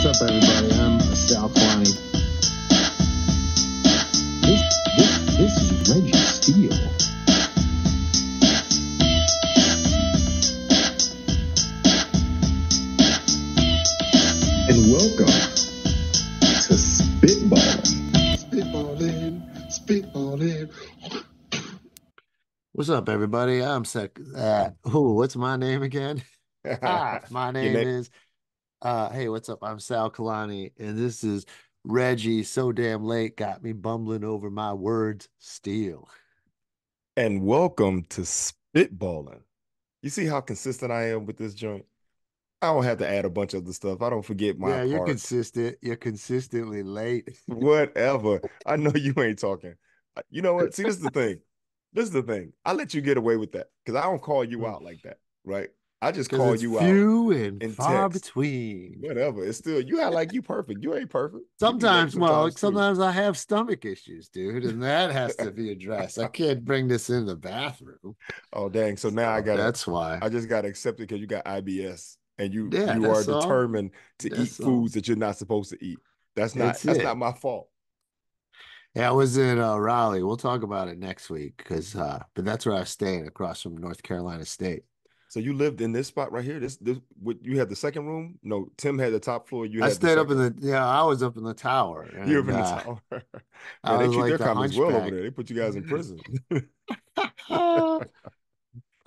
What's up, everybody? I'm Sal Kalani. This is Reggie Steele. And welcome to Spitballin. Spitballin. What's up, everybody? I'm Sec. What's my name again? My name is. Hey, what's up? I'm Sal Kalani, and this is Reggie. So damn late, got me bumbling over my words. Steal. And welcome to Spitballin. You see how consistent I am with this joint? I don't have to add a bunch of other stuff. I don't forget my Yeah, you're parts. consistent. You're consistently late. Whatever. I know you ain't talking. You know what? See, this is the thing. This is the thing. I let you get away with that because I don't call you out like that, right? I just Because call it's you out few and in far text. between. Whatever. It's still, you act like you perfect. You ain't perfect. You be late Sometimes, well, too. sometimes I have stomach issues, dude, and that has to be addressed. I can't bring this in the bathroom. Oh, dang. So now That's why. I just gotta accept it because you got IBS and Yeah, you are that's all. determined to eat That's all. foods that you're not supposed to eat. It's That's it. not my fault. Yeah, I was in Raleigh. We'll talk about it next week because, but that's where I was staying across from North Carolina State. So you lived in this spot right here. This what you had the second room? No, Tim had the top floor. You I had the stayed up in second. the, yeah, I was up in the tower, You were and in the tower. Man, I they was treat like their the comments well over hunchback. there. They put you guys in prison. All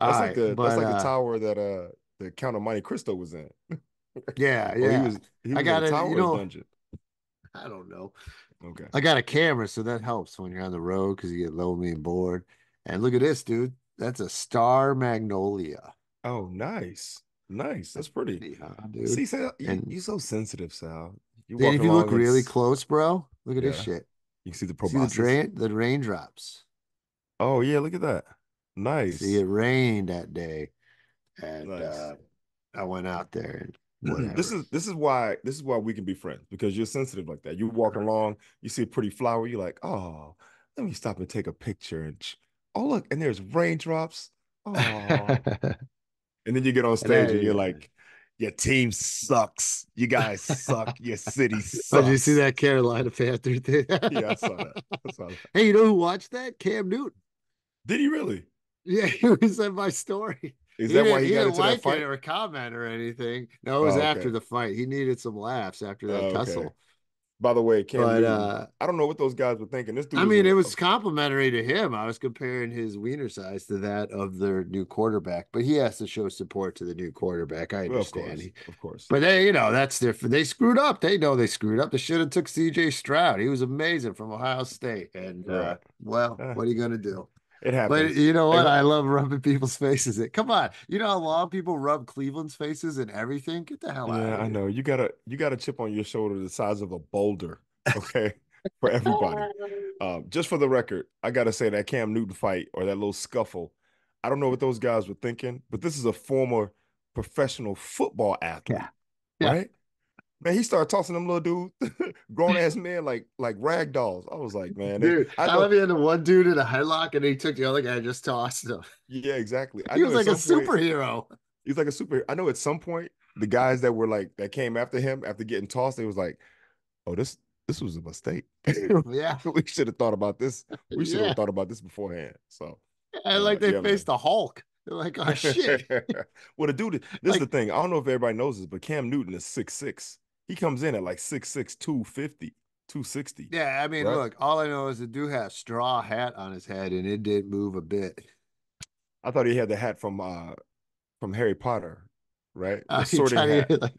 right, That's but like the tower that the Count of Monte Cristo was in. yeah, Oh, yeah, he I was in got the it. tower or the dungeon. I don't know. Okay. I got a camera, so that helps when you're on the road because you get lonely and bored. And look at this, dude. That's a star magnolia. Oh, nice. Nice. That's pretty. Yeah, dude. See, Sal, And you so sensitive, Sal. You then if walking you look along and really close, bro, look at this yeah, shit. you can see the See proboscis. the raindrops. Oh yeah, look at that. See, Nice. it rained that day, and Nice. I went out there and whatever. This is why we can be friends because you're sensitive like that. You walk along, you see a pretty flower, you're like, oh, let me stop and take a picture oh look, and there's raindrops. Oh, and then you get on And stage and you're then, like, your team sucks. You guys suck. Your city oh, did you see sucks. that Carolina Panther thing? Yeah, I saw that. I saw that. Hey, you know who watched that? Cam Newton. Did he really? Yeah, he was in my story. Is that why he He got didn't into that like it fight? or comment or anything. No, it was Oh, after okay. the fight. He needed some laughs after that Okay. tussle. By the way, Cam But Newton, I don't know what those guys were thinking. This dude I is mean, it was complimentary to him. I was comparing his wiener size to that of their new quarterback, but he has to show support to the new quarterback. I well, understand. of course. But they, that's different. They screwed up. They know they screwed up. They should have took CJ Stroud. He was amazing from Ohio State. And Right. well, Eh, what are you gonna do? it But happens. you know Hey, what? I love rubbing people's faces. Come on. You know how long people rub Cleveland's faces and everything? Get the hell out yeah, of I here. know. You got a chip on your shoulder the size of a boulder, okay? For everybody. Just for the record, I gotta say that Cam Newton fight or that little scuffle, I don't know what those guys were thinking, but this is a former professional football Yeah. athlete, Yeah. right? Man, he started tossing them little dudes, grown ass men like rag dolls. I was like, man, Dude, I I know, love you into one dude in a headlock and he took the other guy and just tossed him. yeah, exactly. I He know was at like a some point superhero. he's like a super. I know at some point the guys that were like that came after him after getting tossed, they was like, oh, this was a mistake. Yeah. We should have thought about this. We should have Yeah. thought about this beforehand. So, And like they yeah, man. faced the Hulk. They're like, oh shit. Well, the dude, this is the Like, thing. I don't know if everybody knows this, but Cam Newton is 6'6". He comes in at like 6'6", 250, 260, yeah, I mean, right? look, all I know is the dude had a straw hat on his head and it didn't move a bit. I thought he had the hat from Harry Potter, right? The He sorting tried hat. to like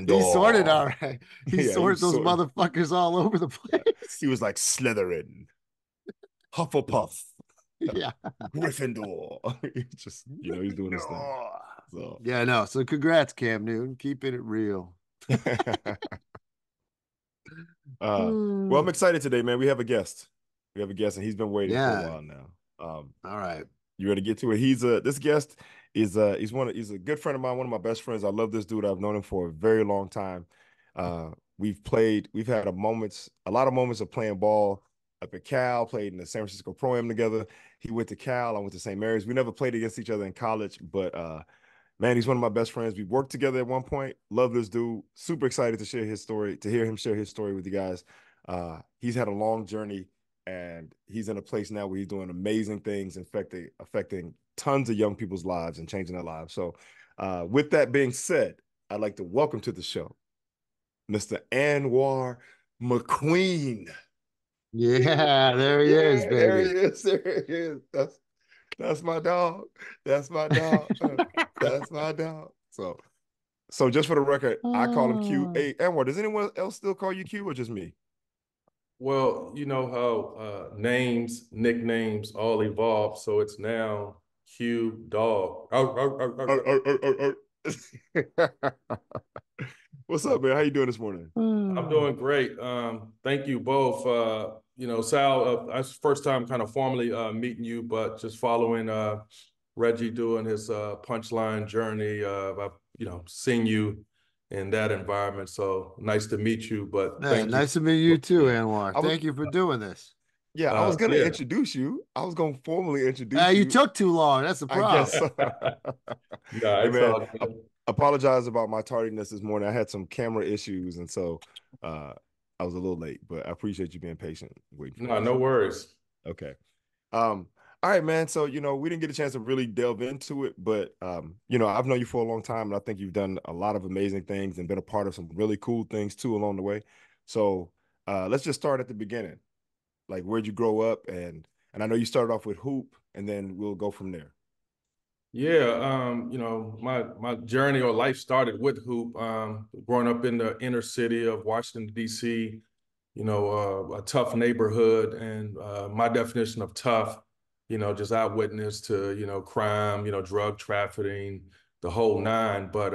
he sorted Gryffindor. all right. He Yeah, he sorted was those sorting. motherfuckers all over the Yeah. place. He was like Slytherin, Hufflepuff, Yeah. Gryffindor. He just, he's doing his thing. No. So, Yeah, no. So congrats, Cam Newton. Keeping it real. well, I'm excited today, man. We have a guest. We have a guest, and he's been waiting for a Yeah. while now. All right. You ready to get to it? This guest he's a good friend of mine, one of my best friends. I love this dude. I've known him for a very long time. We've had a lot of moments of playing ball up at Cal, played in the San Francisco Pro-Am together. He went to Cal, I went to St. Mary's. We never played against each other in college, but Man, he's one of my best friends. We worked together at one point. Love this dude. Super excited to share his story, to hear him share his story with you guys. He's had a long journey, and he's in a place now where he's doing amazing things, affecting tons of young people's lives and changing their lives. So, with that being said, I'd like to welcome to the show Mr. Anwar McQueen. Yeah, there he is, baby. There he is. There he is. That's my dog. That's my dog. That's my dog. So just for the record, I call him Q. Hey, Anwar, does anyone else still call you Q or just me? Well, you know how names, nicknames all evolve, so it's now Q Dog. What's up, man? How you doing this morning? I'm doing great. Thank you both. You know, Sal, it's first time kind of formally meeting you, but just following Reggie doing his punchline journey. I've, you know, seen you in that environment. So nice to meet you. But Man, thank you. nice to meet you too, Anwar. Thank you for doing this. Yeah, I was gonna Yeah. introduce you. I was gonna formally introduce you. You took too long. That's the problem. I guess. No, Hey, it's man, all good. apologize about my tardiness this morning. I had some camera issues, and so I was a little late. But I appreciate you being patient. Waiting for us. No worries. Okay. All right, man. So, you know, we didn't get a chance to really delve into it, but, you know, I've known you for a long time, and I think you've done a lot of amazing things and been a part of some really cool things too along the way. So, let's just start at the beginning. Like, where'd you grow up? And I know you started off with hoop, and then we'll go from there. Yeah, you know, my journey or life started with hoop. Growing up in the inner city of Washington, D.C., you know, a tough neighborhood, and my definition of tough, you know, just eyewitness to, you know, crime, you know, drug trafficking, the whole nine. But,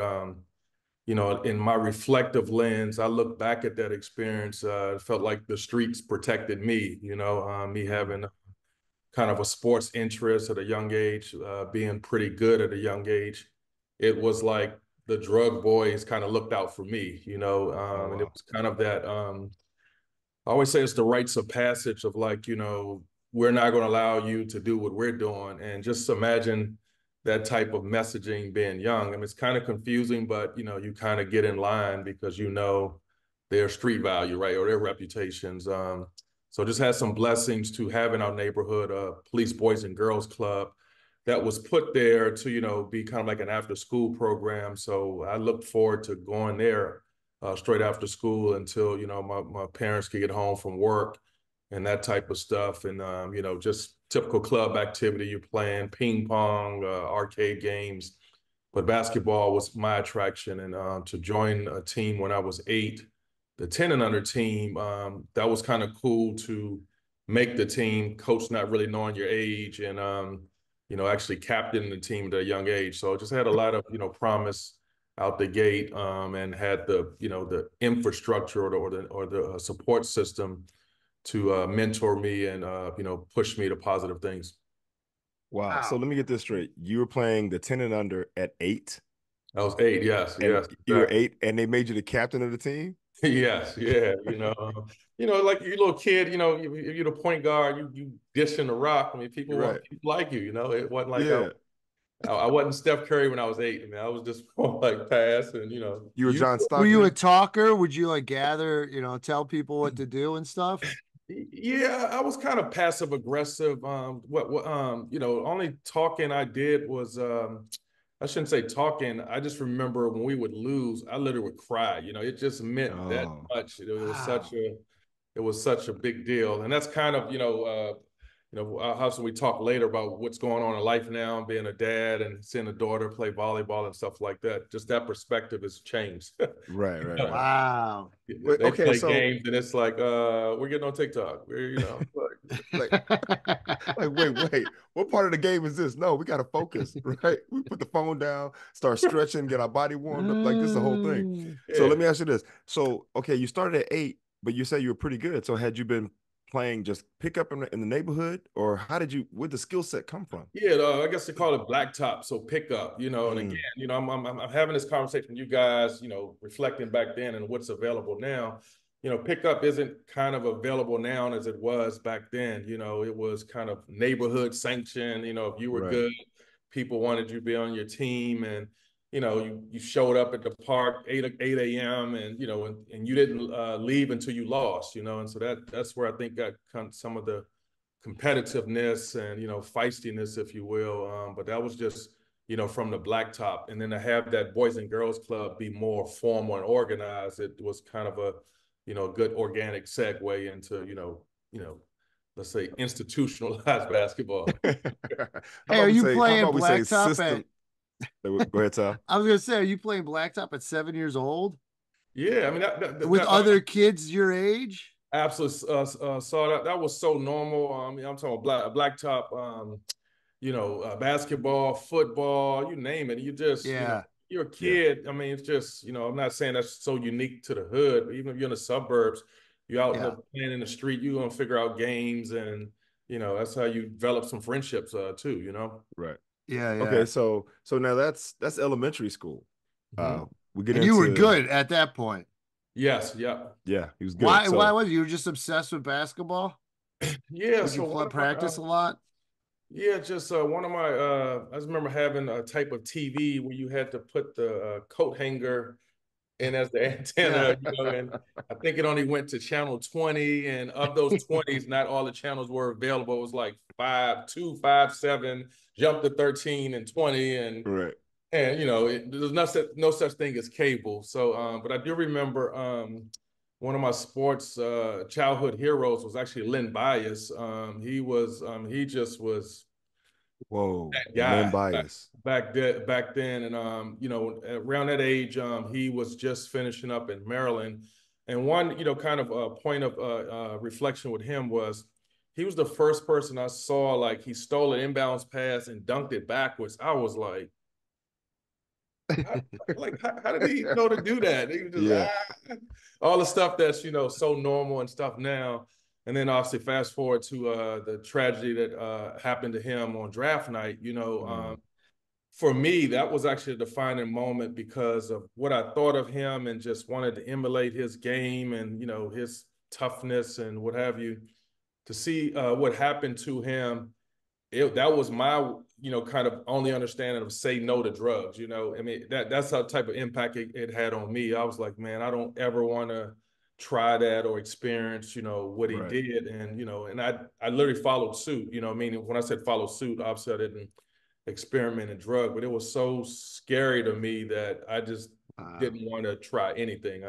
you know, in my reflective lens, I look back at that experience. It felt like the streets protected me, you know, me having kind of a sports interest at a young age, being pretty good at a young age. It was like the drug boys kind of looked out for me, you know, and it was kind of that, I always say it's the rites of passage of like, you know, we're not going to allow you to do what we're doing. And just imagine that type of messaging being young. I mean, it's kind of confusing, but, you know, you kind of get in line because you know their street value, right, or their reputations. So just had some blessings to have in our neighborhood a police boys and girls club that was put there to, you know, be kind of like an after school program. So I looked forward to going there straight after school until, you know, my parents could get home from work and that type of stuff. And, you know, just typical club activity, you're playing ping pong, arcade games, but basketball was my attraction. And to join a team when I was 8, the 10 and under team, that was kind of cool to make the team, coach not really knowing your age, and, you know, actually captaining the team at a young age. So just had a lot of, you know, promise out the gate, and had the, you know, the infrastructure or the support system to mentor me and, you know, push me to positive things. Wow. So let me get this straight. You were playing the 10 and under at 8? I was 8, yes, And yes. you were 8, and they made you the captain of the team? Yes, yeah, you know, like you little kid, you know, if you're the point guard, you dishing the rock. I mean, people Right. like you, you know. It wasn't like Yeah. I wasn't Steph Curry when I was 8. I mean, I was just like pass and, you know. You were John Stockton? Were you a talker? Would you like gather, you know, tell people what to do and stuff? Yeah, I was kind of passive aggressive. You know, only talking I did was I shouldn't say talking. I just remember when we would lose, I literally would cry. You know, it just meant that much. It was such a big deal, and that's kind of, how we talk later about what's going on in life now, being a dad and seeing a daughter play volleyball and stuff like that. Just that perspective has changed. Right. Wow. They play games and it's like, we're getting on TikTok. We're, you know, wait. What part of the game is this? No, we got to focus, right? We put the phone down, start stretching, get our body warmed up. Like, this is the whole thing. Yeah. So let me ask you this. So, okay, you started at 8, but you said you were pretty good. So had you been playing just pick up in the neighborhood, or where'd the skill set come from? Yeah, I guess they call it blacktop, so pickup, you know. And again, you know, I'm having this conversation with you guys, you know, reflecting back then and what's available now. You know, pickup isn't kind of available now as it was back then. You know, it was kind of neighborhood sanctioned. You know, if you were good, people wanted you to be on your team. And you showed up at the park 8 a.m. and and you didn't leave until you lost, and so that's where I think got some of the competitiveness and feistiness, if you will. But that was just from the blacktop, and then to have that Boys and Girls Club be more formal and organized, it was kind of a good organic segue into let's say institutionalized basketball. Hey, are you playing blacktop at? Go ahead, Tom. I was gonna say, are you playing blacktop at 7 years old? Yeah, I mean with other kids your age. Absolutely, saw that was so normal. I'm talking about blacktop. Basketball, football, you name it. You just you're a kid. Yeah. I mean, it's just I'm not saying that's so unique to the hood, but even if you're in the suburbs, you're out playing in the street, you're gonna figure out games, and that's how you develop some friendships too. Right. Yeah. Okay, so now that's elementary school. Mm-hmm. You were good at that point. Yes. Yeah, he was good. Why was you were just obsessed with basketball? Yeah. Did you practice a lot? Yeah, just one of my I just remember having a type of TV where you had to put the coat hanger in as the antenna, and I think it only went to channel 20, and of those 20s, not all the channels were available. It was like 5, 2, 5, 7, jump to 13 and 20, and right. And there's no such thing as cable. So, but I do remember one of my sports childhood heroes was actually Len Bias. He just was that guy. Len Bias back then, and around that age, he was just finishing up in Maryland. And one kind of a point of reflection with him was he was the first person I saw, like, he stole an inbounds pass and dunked it backwards. I was like, how did he know to do that? He was just all the stuff that's so normal and stuff now. And then obviously fast forward to the tragedy that happened to him on draft night. For me, that was actually a defining moment because of what I thought of him and just wanted to emulate his game and his toughness and what have you. To see what happened to him, that was my kind of only understanding of say no to drugs. I mean, that's the type of impact it had on me. I was like, man, I don't ever want to try that or experience what he did. And and I literally followed suit. Meaning when I said follow suit, obviously I didn't experiment in drug, but it was so scary to me that I just didn't want to try anything.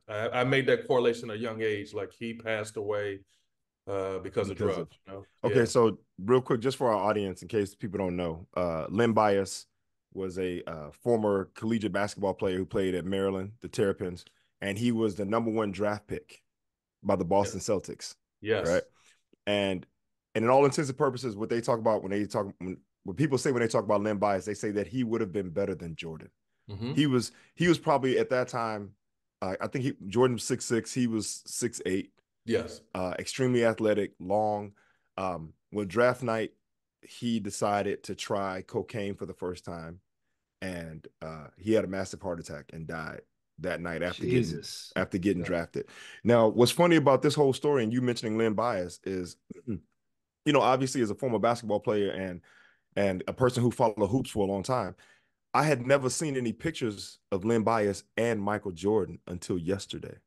I made that correlation at a young age, like he passed away because of drugs. Okay, so real quick, just for our audience, in case people don't know, Len Bias was a former collegiate basketball player who played at Maryland, the Terrapins, and he was the #1 draft pick by the Boston Celtics. Yes. Right. And in all intents and purposes, what they talk about what people say when they talk about Len Bias, they say that he would have been better than Jordan. Mm-hmm. He was probably at that time, I think Jordan was 6'6", he was 6'8". Yes. Extremely athletic, long. With draft night, he decided to try cocaine for the first time, and he had a massive heart attack and died that night after getting drafted. Now, what's funny about this whole story, and you mentioning Len Bias, is, obviously as a former basketball player and a person who followed hoops for a long time, I had never seen any pictures of Len Bias and Michael Jordan until yesterday.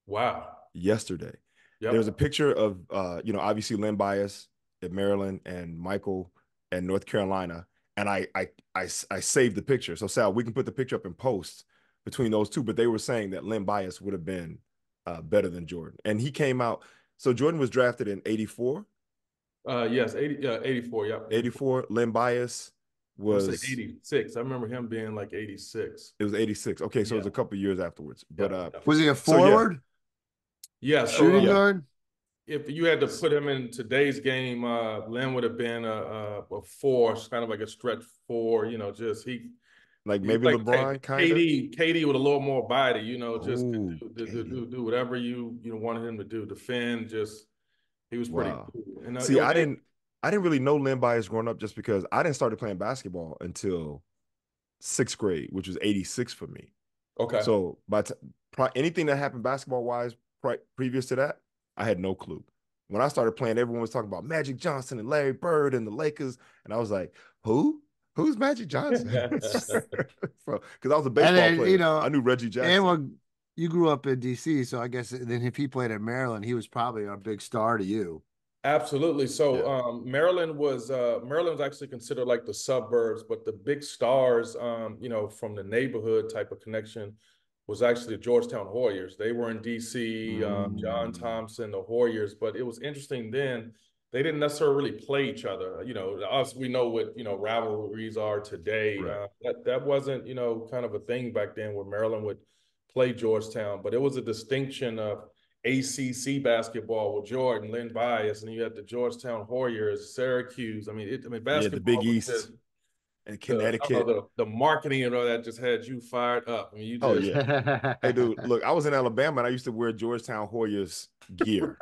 Wow. Yesterday. Yep. There's a picture of, obviously Len Bias at Maryland and Michael at North Carolina. And I saved the picture. So Sal, we can put the picture up in post between those two, but they were saying that Len Bias would have been better than Jordan. And he came out. So Jordan was drafted in 84. Yes, 84. Yep. 84. Len Bias was 86. I remember him being like 86. It was 86. Okay, so it was a couple of years afterwards. But was he a forward? Yeah, shooting guard. If you had to put him in today's game, Len would have been a 4, kind of like a stretch 4. Just maybe like LeBron kind of. KD with a little more body. Just do whatever you wanted him to do. Defend. He was pretty cool. And, see, I didn't really know Len Bias growing up, just because I didn't start playing basketball until 6th grade, which was 86 for me. Okay. So anything that happened basketball wise previous to that, I had no clue. When I started playing, everyone was talking about Magic Johnson and Larry Bird and the Lakers, and I was like, who? Who's Magic Johnson? Because I was a And baseball then, player. I knew Reggie Jackson. and you grew up in DC, so I guess then if he played at Maryland, he was probably a big star to you. Absolutely. So Yeah. Maryland was actually considered like the suburbs, but the big stars, from the neighborhood type of connection was actually the Georgetown Hoyers. They were in DC, John Thompson, the Hoyers, but it was interesting then. They didn't necessarily play each other. Us, we know what, rivalries are today. Right. That wasn't, kind of a thing back then where Maryland would play Georgetown, but it was a distinction of ACC basketball with Jordan, Lynn Bias, and you had the Georgetown Warriors, Syracuse. Yeah, the Basketball Big was East just and the Connecticut. the marketing and all that just had you fired up. You Oh just yeah. Hey dude, look, I was in Alabama and I used to wear Georgetown Hoyas gear.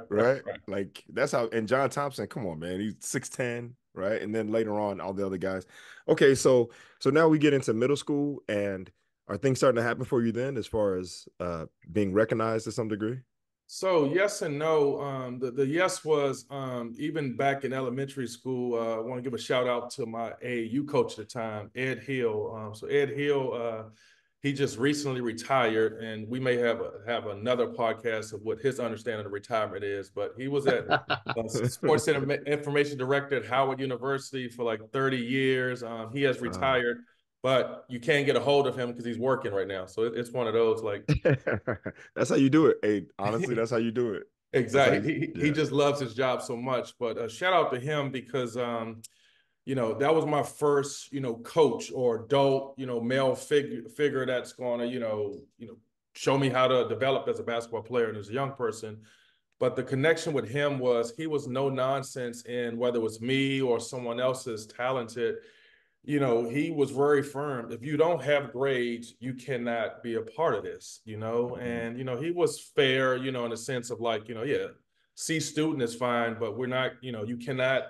Right? Like that's how. And John Thompson, come on, man, he's 6'10", right? And then later on, all the other guys. Okay, so now we get into middle school, and are things starting to happen for you then, as far as being recognized to some degree? So yes and no. The yes was even back in elementary school. I want to give a shout out to my AAU coach at the time, Ed Hill. So Ed Hill, he just recently retired, and we may have another podcast of what his understanding of retirement is. But he was at sports information director at Howard University for like 30 years. He has retired. But you can't get a hold of him because he's working right now. So it's one of those like that's how you do it. Hey, honestly, that's how you do it. Exactly. He just loves his job so much. But shout out to him because that was my first, coach or adult, male figure that's going to, show me how to develop as a basketball player and as a young person. But the connection with him was he was no nonsense in whether it was me or someone else is talented. He was very firm. If you don't have grades, you cannot be a part of this, and, he was fair, in the sense of like, yeah, C student is fine, but we're not, you cannot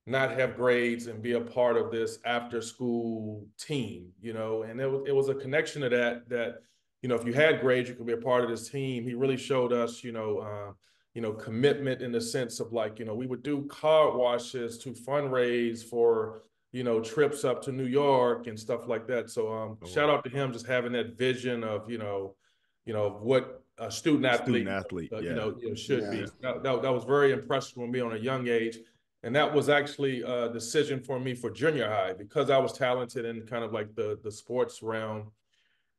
not have grades and be a part of this after school team, and it was a connection to that, if you had grades, you could be a part of this team. He really showed us, commitment in the sense of like, we would do car washes to fundraise for, trips up to New York and stuff like that. So shout out to him just having that vision of, what a student athlete, should be. That was very impressive with me on a young age. And that was actually a decision for me for junior high because I was talented in kind of like the sports realm.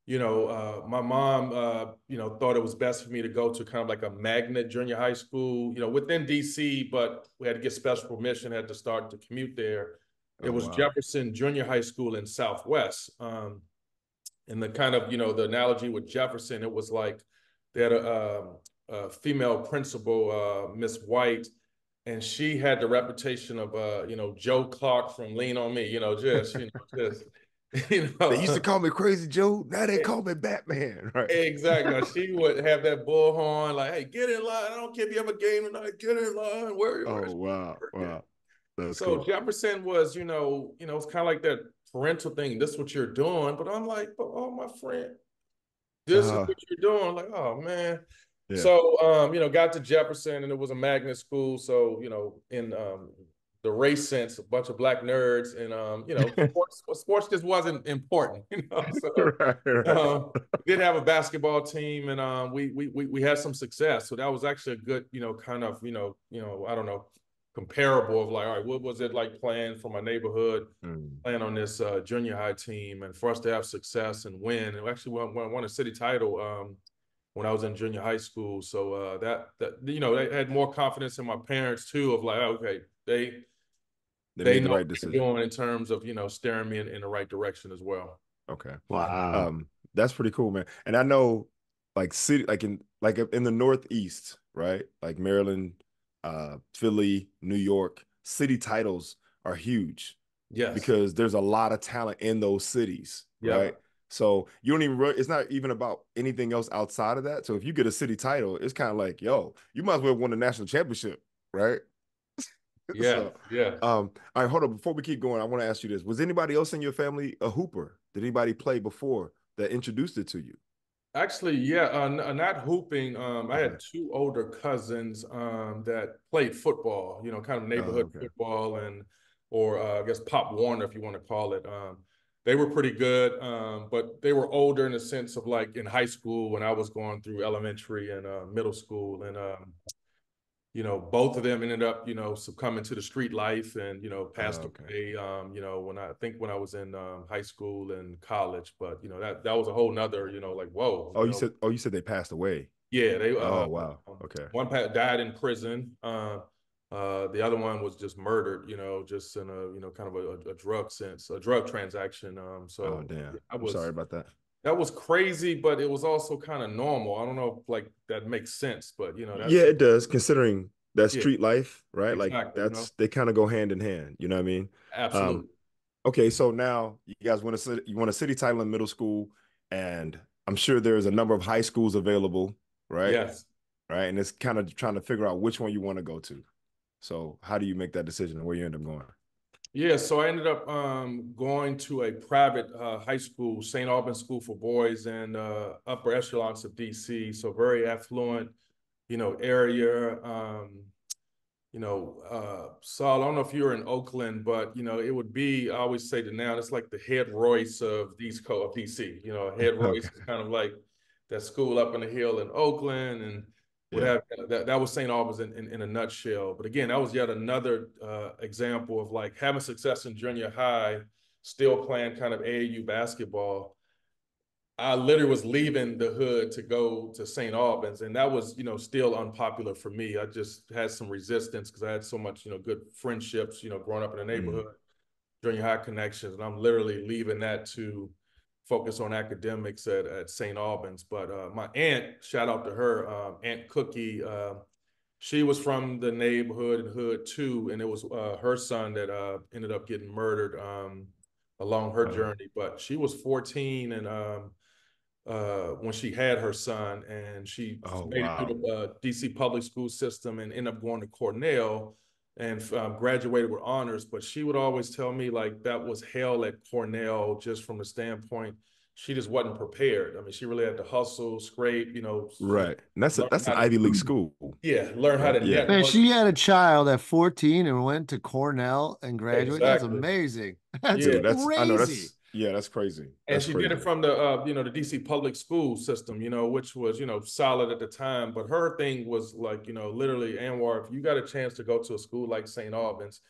My mom, thought it was best for me to go to kind of like a magnet junior high school, within DC, but we had to get special permission, had to start to commute there. It was Jefferson Junior High School in Southwest. And the kind of, the analogy with Jefferson, it was like they had a female principal, Miss White, and she had the reputation of, Joe Clark from Lean on Me, just. They used to call me Crazy Joe. Now they call me Batman, right? Exactly. She would have that bullhorn, like, "Hey, get in line. I don't care if you have a game tonight. Get in line. Wow. That's so cool. Jefferson was, it's kind of like that parental thing. This is what you're doing, but I'm like, but oh, my friend, this is what you're doing. Like, oh man. Yeah. So, got to Jefferson, and it was a magnet school. So, in the race sense, a bunch of black nerds, and sports just wasn't important, So did have a basketball team, and we had some success. So that was actually a good, kind of, I don't know, comparable of like, all right, what was it like playing for my neighborhood, playing on this junior high team, and for us to have success and win. And we actually won a city title when I was in junior high school. So that they had more confidence in my parents too, of like, okay, they made know the right what decision. they're doing in terms of, steering me in the right direction as well. Okay. Wow. That's pretty cool, man. And I know like in the Northeast, right? Like Maryland, Philly, New York, city titles are huge. Yes. Because there's a lot of talent in those cities, right? So you don't even it's not even about anything else outside of that. So if you get a city title, it's kind of like, yo, you might as well win the national championship, right? Yeah. All right, hold on. Before we keep going, I want to ask you this. Was anybody else in your family a hooper? Did anybody play before that introduced it to you? Actually, yeah, not hooping. I had two older cousins that played football, kind of neighborhood football. And or I guess Pop Warner, if you want to call it. They were pretty good, but they were older in the sense of like in high school when I was going through elementary and middle school. And, both of them ended up, succumbing to the street life and, passed away, when I was in high school and college. But, that was a whole nother, like, whoa. You said they passed away. Yeah, they. Oh, wow. Okay. One died in prison. The other one was just murdered. Just in a kind of a drug transaction. Oh, damn. I'm sorry about that. That was crazy, but it was also kind of normal. I don't know if like that makes sense, but that's, yeah, it does, considering that street life, right? Exactly, like they kind of go hand in hand. You know what I mean? Absolutely. Okay, so now you guys won a city title in middle school, and I'm sure there's a number of high schools available, right? Yes. Right, and it's kind of trying to figure out which one you want to go to. So how do you make that decision and where you end up going? Yeah, so I ended up going to a private high school, St. Albans School for Boys in upper echelons of DC. So very affluent, area. Saul, I don't know if you're in Oakland, but it would be, I always say that now, it's like the head Royce of DC. Head Royce is kind of like that school up in the hill in Oakland, and that was St. Albans in a nutshell. But again, that was yet another example of like having success in junior high, still playing kind of AAU basketball. I literally was leaving the hood to go to St. Albans, and that was, still unpopular for me. I just had some resistance because I had so much, good friendships, growing up in the neighborhood, junior high connections, and I'm literally leaving that to focus on academics at St. Albans. But my aunt, shout out to her, Aunt Cookie, she was from the neighborhood and hood too, and it was her son that ended up getting murdered along her journey. But she was 14 and when she had her son, and she made it through the DC public school system and ended up going to Cornell and graduated with honors. But she would always tell me like that was hell at Cornell, just from the standpoint she just wasn't prepared. I mean, she really had to hustle, scrape, Right. And that's an Ivy League school. Yeah, learn how to network. Man, she had a child at 14 and went to Cornell and graduated. Exactly. That's amazing. That's crazy. I know that's crazy. And she did it from the the DC public school system, which was, solid at the time. But her thing was like, literally, Anwar, if you got a chance to go to a school like St. Albans,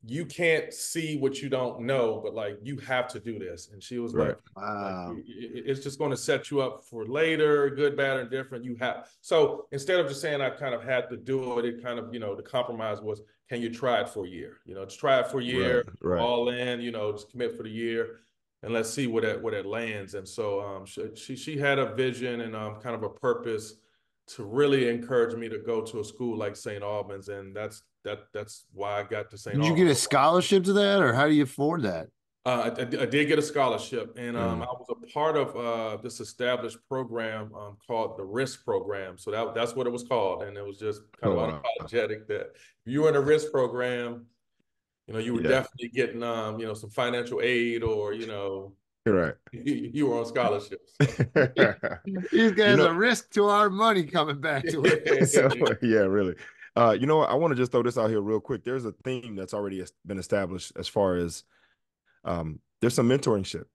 you can't see what you don't know, but like you have to do this. And she was like, wow, it's just going to set you up for later, good, bad, and different. You have. So instead of just saying I kind of had to do it, it kind of, the compromise was, can you try it for a year? Just try it for a year, all in, just commit for the year, and let's see where that lands. And so she had a vision and kind of a purpose to really encourage me to go to a school like St. Albans, and that's why I got to St. Albans. Did you get a scholarship to that, or how do you afford that? I did get a scholarship, and I was a part of this established program called the RISK program. So that's what it was called, and it was just kind of unapologetic that if you were in a RISK program, you were definitely getting some financial aid, or right. You were on scholarships. These guys are risk to our money coming back to it. Yeah, really. I want to just throw this out here real quick. There's a theme that's already been established as far as there's some mentorship,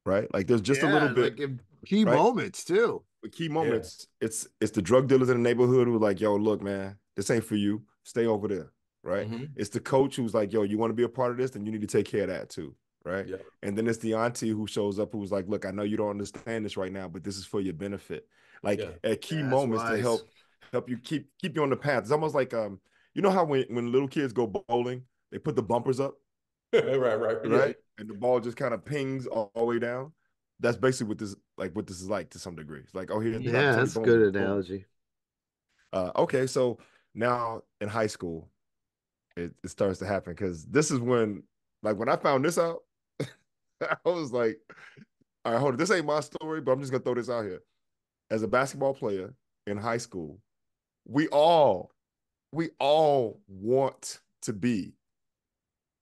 right? Like there's just a little bit like key moments too. Key moments. Yeah. It's the drug dealers in the neighborhood who are like, yo, look, man, this ain't for you. Stay over there, right? It's the coach who's like, yo, you want to be a part of this, then you need to take care of that too. Right. Yeah. And then it's the auntie who shows up who's like, look, I know you don't understand this right now, but this is for your benefit. Like at key moments to help you keep you on the path. It's almost like you know how when little kids go bowling, they put the bumpers up. Right. Yeah. And the ball just kind of pings all the way down. That's basically what this is like to some degree. It's like, oh, here's that's a good analogy. Okay, so now in high school, it starts to happen, because this is when, like, when I found this out, I was like, all right, hold on. This ain't my story, but I'm just going to throw this out here. As a basketball player in high school, we all want to be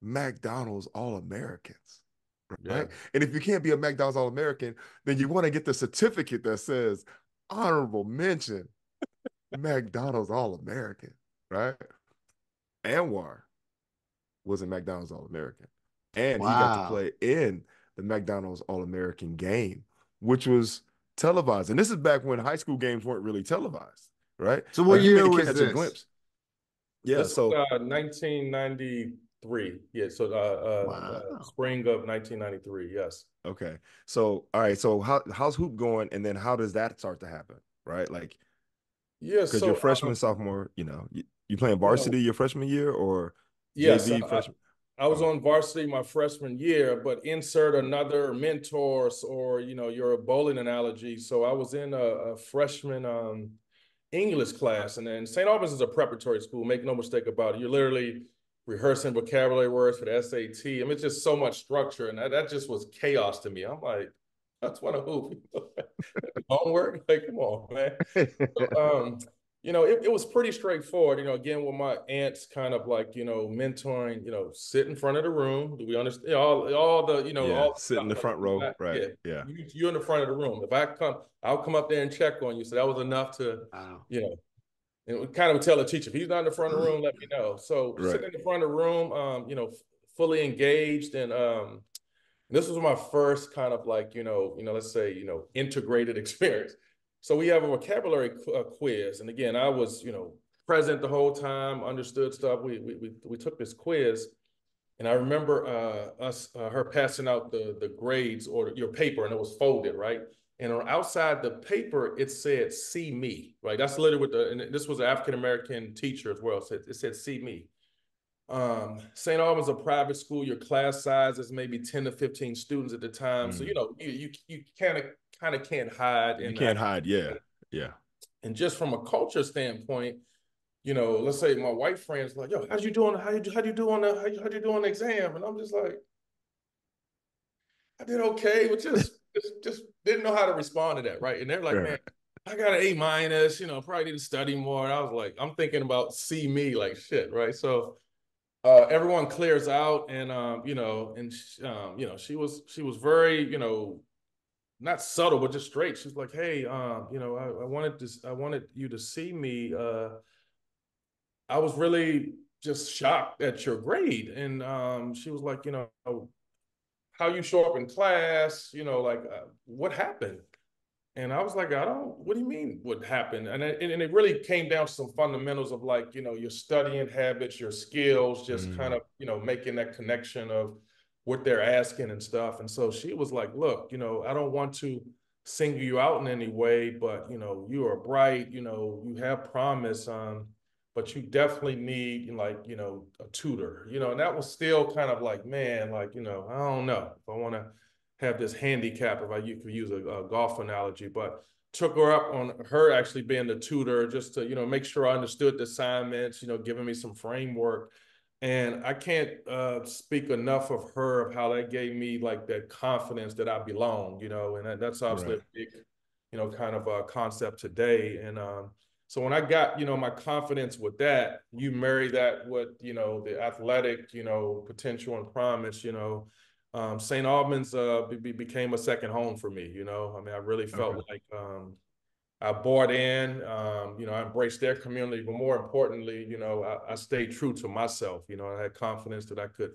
McDonald's All-Americans, right? Yeah. And if you can't be a McDonald's All-American, then you want to get the certificate that says honorable mention McDonald's All-American, right? Anwar, was a McDonald's All-American. And he got to Wow. play in the McDonald's All-American game, which was televised. And this is back when high school games weren't really televised, right? So what Like you year may was catch a this? glimpse. Yeah, This so was 1993. Yeah, so Wow. spring of 1993. Yes. okay. So all right, so how's hoop going? And then how does that start to happen? Right? Like Yeah. because you're So freshman, sophomore, you playing you know, varsity your freshman year or yes, JV freshman? I was Okay. on varsity my freshman year, but insert another mentors or your bowling analogy. So I was in a freshman English class, and then St. Albans is a preparatory school. Make no mistake about it. You're literally rehearsing vocabulary words for the SAT. I mean, it's just so much structure, and that just was chaos to me. I'm like, that's what I hoop. Homework, like, come on, man. Um, it was pretty straightforward. Again, with my aunts kind of like, mentoring, sit in front of the room. Do we understand all the, Yeah, all the sit in stuff the like, front row. Right. yeah, Yeah. you're in the front of the room. If I come, I'll come up there and check on you. So that was enough to, Wow. and we kind of would tell the teacher, if he's not in the front of the room, let me know. So Right. sitting in the front of the room, fully engaged, and this was my first kind of like, let's say, integrated experience. So we have a vocabulary quiz. And again, I was, present the whole time, understood stuff. We took this quiz. And I remember her passing out the grades or your paper, and it was folded, right? And on outside the paper, it said, "See me," right? That's literally what and this was an African-American teacher as well. So it said, "See me." St. Albans a private school. Your class size is maybe 10 to 15 students at the time. So, you kind of can't hide You in can't that. hide. Yeah. Yeah. And just from a culture standpoint, let's say my white friends like, yo, how'd you do on how'd you do on the exam? And I'm just like, I did okay, but just didn't know how to respond to that, right? And they're like, man, Right. I got an A minus, probably need to study more. And I was like, I'm thinking about see me like shit, right? So everyone clears out, and she was very, not subtle, but just straight. She's like, hey, I wanted you to see me. I was really just shocked at your grade. And she was like, how you show up in class, like what happened? And I was like, what do you mean what happened? And it really came down to some fundamentals of like, your studying habits, your skills, just kind of, making that connection of what they're asking and stuff. And so she was like, look, I don't want to single you out in any way, but, you are bright, you have promise, but you definitely need like, a tutor, and that was still kind of like, man, like, I don't know if I want to have this handicap, if I could use a golf analogy, but took her up on her actually being the tutor just to, make sure I understood the assignments, giving me some framework. And I can't speak enough of her, of how that gave me like that confidence that I belong, and that's obviously Right. a big, kind of a concept today. And so when I got, my confidence with that, you marry that with, the athletic, potential and promise, St. Albans became a second home for me. I mean, I really felt Okay. like I bought in, I embraced their community, but more importantly, I stayed true to myself. I had confidence that I could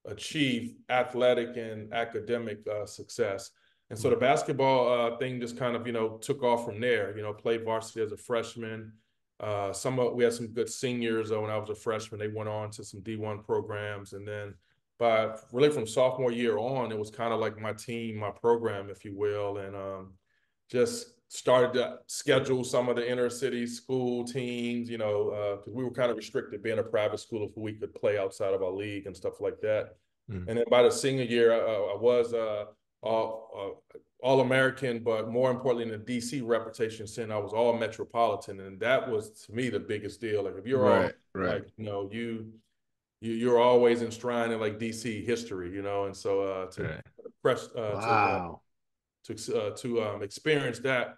achieve athletic and academic success. And so the basketball thing just kind of, took off from there. Played varsity as a freshman. We had some good seniors when I was a freshman. They went on to some D1 programs, and then but really from sophomore year on, it was kind of like my team, my program, if you will, and just started to schedule some of the inner city school teams, because we were kind of restricted being a private school if we could play outside of our league and stuff like that. And then by the senior year, I was all-American, but more importantly, in the DC reputation center, I was all metropolitan, and that was to me the biggest deal. Like if you're all Right. Right. like you're always enshrined in like DC history, and so to Right. press Wow. to experience that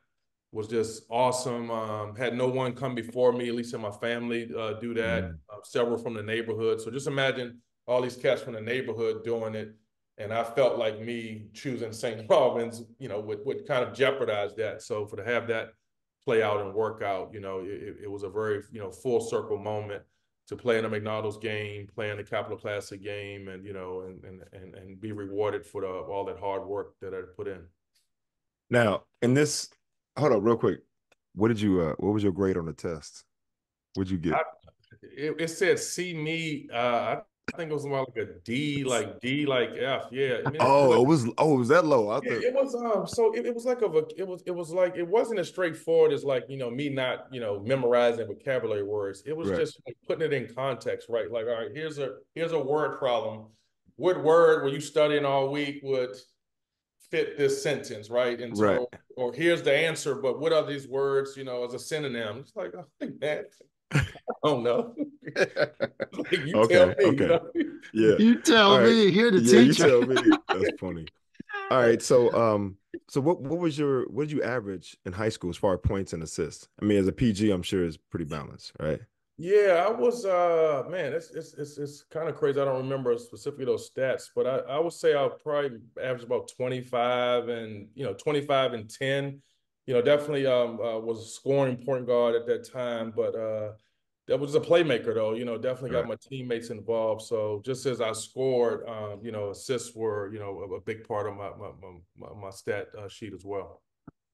was just awesome. Had no one come before me, at least in my family, do that. Several from the neighborhood. So just imagine all these cats from the neighborhood doing it, and I felt like me choosing St. Albans, would kind of jeopardize that. So to have that play out and work out, it was a very full circle moment. to play in a McDonald's game, play in the Capital Classic game, and and be rewarded for all that hard work that I put in. Now, in this, hold up, real quick. What was your grade on the test? What'd you get? It said see me. I think it was about like a D, like D, like F. Yeah. I mean, it was that low. Yeah, it was so it was like it was like it wasn't as straightforward as like me not memorizing vocabulary words. It was just like putting it in context, right? Like, all right, here's a word problem. What word were you studying all week would fit this sentence, right? And so, or here's the answer, but what are these words, as a synonym? It's like, oh, man, I don't know. Like, you tell me. Yeah. You tell me. You're the teacher. You tell me. That's funny. All right. So what did you average in high school as far as points and assists? I mean, as a PG, I'm sure it's pretty balanced, right? Yeah, I was man, it's kind of crazy. I don't remember specifically those stats, but I would say I'll probably average about 25 and 25 and 10. Definitely was a scoring point guard at that time, but that was a playmaker though. Definitely got my teammates involved. So just as I scored, assists were a big part of my stat sheet as well.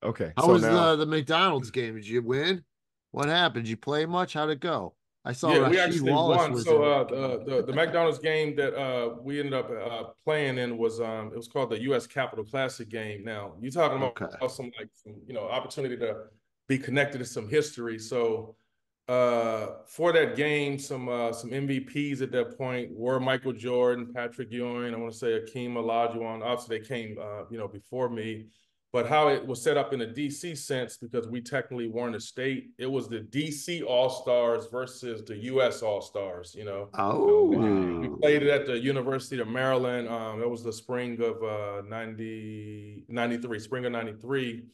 Okay. How was the McDonald's game? Did you win? What happened? Did you play much? How'd it go? I saw we Rasheed actually Wallace won. was So the McDonald's game that we ended up playing in was it was called the U.S. Capital Classic game. Now you're talking about some opportunity to be connected to some history. So for that game, some MVPs at that point were Michael Jordan, Patrick Ewing. I want to say Akeem Olajuwon. Obviously, they came before me. But how it was set up in a DC sense, because we technically weren't a state, it was the DC All-Stars versus the US All-Stars, Oh. We played it at the University of Maryland. It was the spring of 93, spring of 93.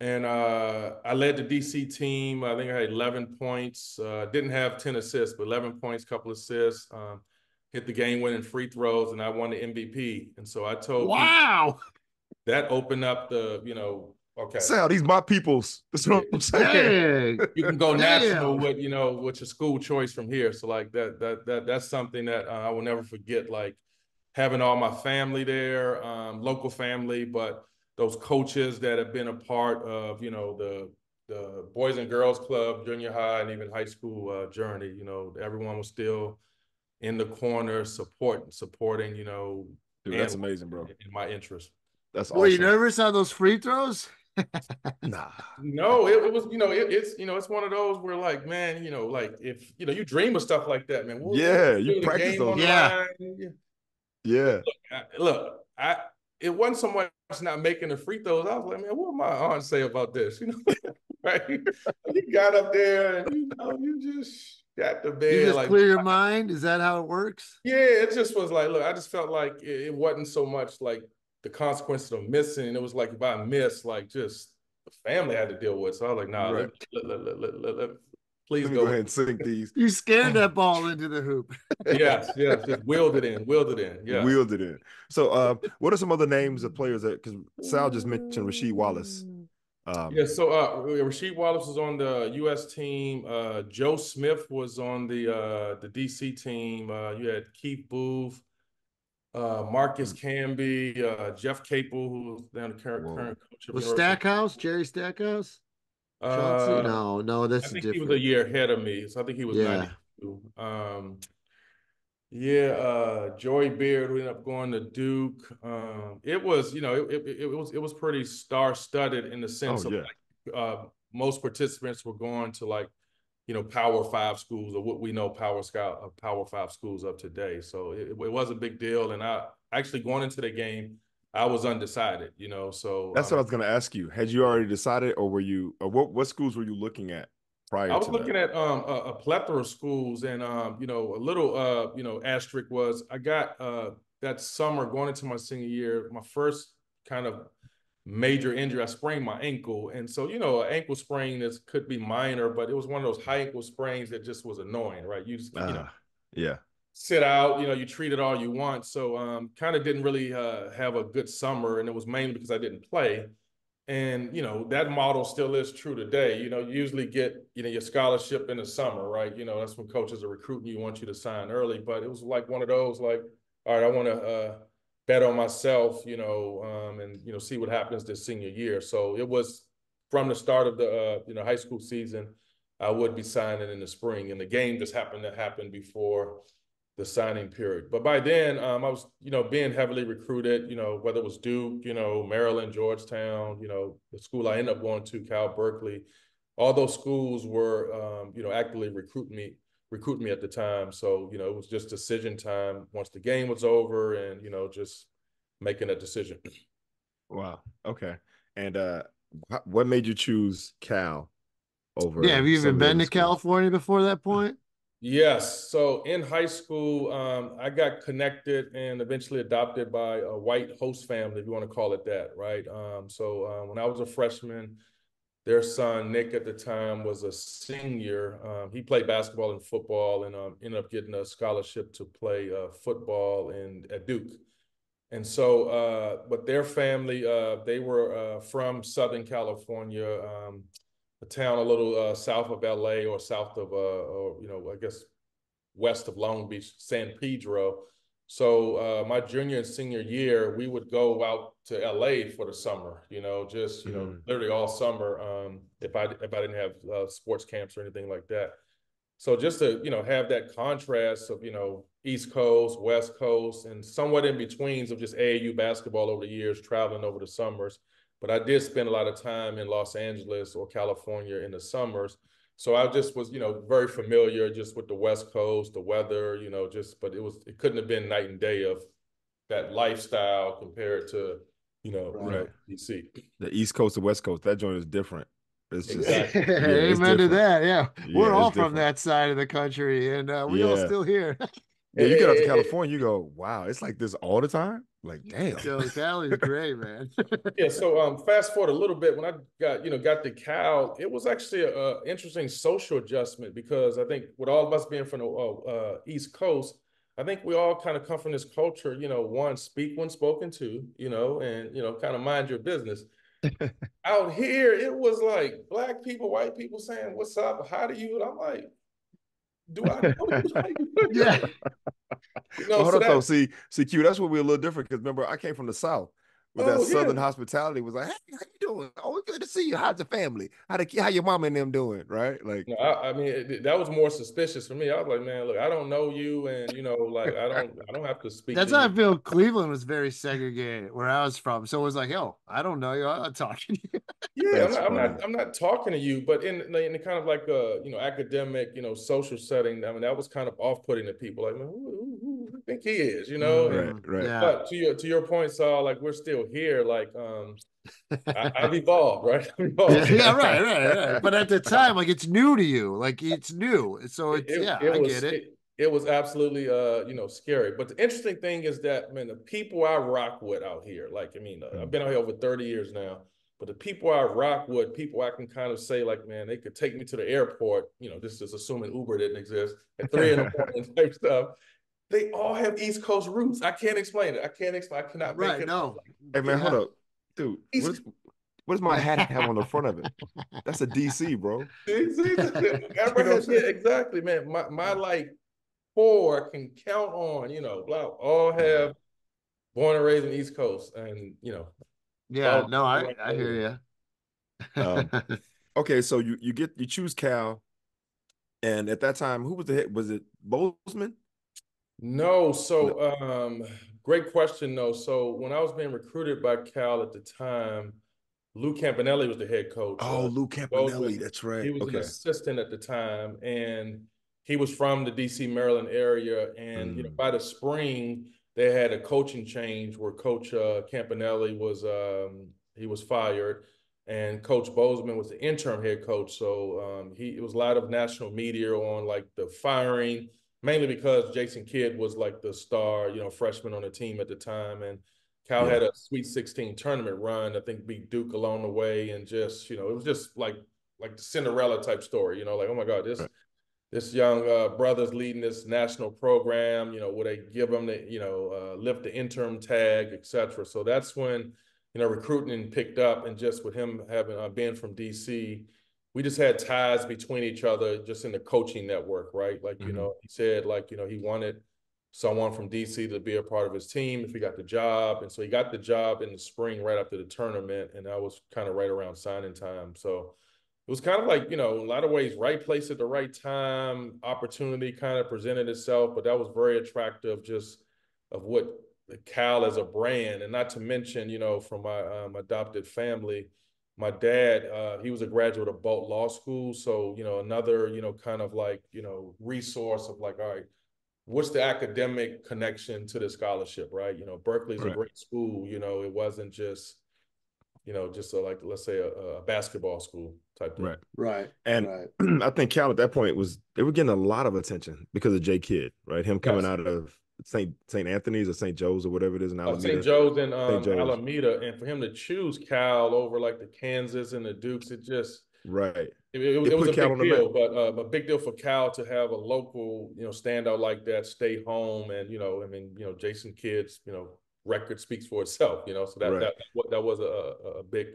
And I led the DC team. I think I had 11 points. Didn't have 10 assists, but 11 points, couple assists. Hit the game-winning free throws, and I won the MVP. And so I told people, that opened up the, okay. Sal, these my peoples. That's what I'm saying. You can go national with, with your school choice from here. So like that's something that I will never forget. Like having all my family there, local family, but those coaches that have been a part of, the Boys and Girls Club, junior high, and even high school journey. Everyone was still in the corner supporting. Dude, that's amazing, bro. In my interest. That's awesome. Were you nervous on those free throws? Nah. No, it was, it's one of those where like, man, like if, you dream of stuff like that, man. You practice those. Yeah. Look, it wasn't so much not making the free throws. I was like, man, what my aunt say about this? Right? You got up there and, you just got the bed. You just clear your mind? Is that how it works? Yeah, it just was like, look, I just felt like it wasn't so much like the consequences of missing. It was like if I missed, like just the family had to deal with. So I was like, nah, please go ahead and sink these. You scared that ball into the hoop. Yes, just wheeled it in. Yeah. Wheeled it in. So what are some other names of players that, because Sal just mentioned Rasheed Wallace. So Rasheed Wallace was on the U.S. team. Joe Smith was on the D.C. team. You had Keith Booth, Marcus Camby, Jeff Capel, who was down the current coach of was Stackhouse, Jerry Stackhouse? No, that's I think different. he was a year ahead of me, so I think he was 92. Joey Beard, who ended up going to Duke. It was, it was pretty star-studded in the sense of like most participants were going to like, Power 5 schools, or what we know Power 5 schools of today. So it was a big deal. And I actually, going into the game, I was undecided, so. That's what I was going to ask you. Had you already decided, or were you, or what schools were you looking at prior to that? I was looking at a plethora of schools, and, a little, asterisk was I got that summer going into my senior year, my first kind of major injury. I sprained my ankle. And so, an ankle sprain could be minor, but it was one of those high ankle sprains that just was annoying, right? You just, sit out, you treat it all you want. So kind of didn't really have a good summer, and it was mainly because I didn't play. And, that model still is true today. You usually get, your scholarship in the summer, right? That's when coaches are recruiting you, want you to sign early. But it was like one of those, like, all right, I want to bet on myself, and, see what happens this senior year. So it was from the start of the, high school season, I would be signing in the spring. And the game just happened to happen before the signing period. But by then, I was, being heavily recruited, whether it was Duke, Maryland, Georgetown, the school I ended up going to, Cal Berkeley, all those schools were, actively recruiting me at the time. So, it was just decision time once the game was over and, just making a decision. Wow. Okay. And what made you choose Cal over? Yeah, have you even been to California before that point? Yes. So in high school, I got connected and eventually adopted by a white host family, if you want to call it that, right? So when I was a freshman, their son, Nick, at the time was a senior. He played basketball and football and ended up getting a scholarship to play football at Duke. And so, but their family, they were from Southern California, a town a little south of LA or south of, I guess, west of Long Beach, San Pedro. So my junior and senior year, we would go out to LA for the summer, literally all summer if I didn't have sports camps or anything like that. So just to, have that contrast of, East Coast, West Coast, and somewhat in betweens of just AAU basketball over the years, traveling over the summers. But I did spend a lot of time in Los Angeles or California in the summers. So I just was, very familiar just with the West Coast, the weather, but it couldn't have been night and day of that lifestyle compared to, right. DC. The East Coast and West Coast, that joint is different. It's just, amen to that. Yeah. We're all from different. That side of the country, and we all still here. Yeah, you get out to California, you go, wow, it's like this all the time? Like, damn. Yo, Cali's great, man. Yeah, so fast forward a little bit, when I got to Cal, it was actually an interesting social adjustment because I think with all of us being from the East Coast, I think we all kind of come from this culture, one, speak when spoken to, and, kind of mind your business. Out here, it was like Black people, white people saying, "What's up? How do you?" And I'm like, "Do I know you?" Yeah. Hold up, though. See, Q, that's where we're a little different because remember, I came from the South with that Southern hospitality. Was like, "Hey, how you doing? Oh, good to see you. How's the family? How your mom and them doing?" Right? Like, no, I mean, that was more suspicious for me. I was like, "Man, look, I don't know you, and like, I don't have to speak." That's to how you. I feel. Cleveland was very segregated where I was from, so it was like, "Yo, I don't know you. I'm not talking to you." Yeah, I'm not talking to you, but in the kind of like a academic, social setting, I mean, that was kind of off-putting to people. Like, man, who do you think he is, Right. Yeah. But to your point, Saul, like we're still here. Like, I've evolved, right? Yeah, right. But at the time, like it's new to you, like it's new, so I get it. It was absolutely scary. But the interesting thing is that, man, the people I rock with out here, like, I mean, I've been out here over 30 years now. But the people I rock with, people I can kind of say, like, man, they could take me to the airport, this is assuming Uber didn't exist, at 3 in the morning type stuff. They all have East Coast roots. I can't explain it. I cannot make it. No. Hey, man, hold up. Dude, what does my hat have on the front of it? That's a DC, bro. Exactly, man. My like 4 can count on, all have born and raised in the East Coast. And, Yeah, no, I hear you. Okay, so you choose Cal, and at that time, who was the head? Was it Bozeman? No, so great question though. So when I was being recruited by Cal at the time, Lou Campanelli was the head coach. Oh, Lou Campanelli, that's right. He was an assistant at the time, and he was from the DC, Maryland area. And by the spring, they had a coaching change where Coach Campanelli was he was fired, and Coach Bozeman was the interim head coach. So it was a lot of national media on like the firing, mainly because Jason Kidd was like the star, freshman on the team at the time, and Cal had a Sweet 16 tournament run. I think beat Duke along the way, and just it was just like the Cinderella type story. Like, oh my God, this young brother's leading this national program. Would they give him the lift the interim tag, etc. So that's when recruiting picked up, and just with him having been from DC, we just had ties between each other just in the coaching network, right? Like, he said, like, he wanted someone from DC to be a part of his team if he got the job. And so he got the job in the spring right after the tournament, and that was kind of right around signing time. So it was kind of like, in a lot of ways, right place at the right time, opportunity kind of presented itself, but that was very attractive just of what Cal as a brand. And not to mention, from my adopted family, my dad, he was a graduate of Bolt Law School. So, another, kind of like, resource of like, all right, what's the academic connection to the scholarship, right? Berkeley's a great school. It wasn't just, just like, let's say a basketball school type thing. Right. And I think Cal at that point they were getting a lot of attention because of J Kidd, right? Him coming out of St. Anthony's or St. Joe's or whatever it is in Alameda. St. Joe's in Alameda. And for him to choose Cal over like the Kansas and the Dukes, it just it was a big deal. But a big deal for Cal to have a local, standout like that, stay home. And, Jason Kidd's, record speaks for itself, so that was a big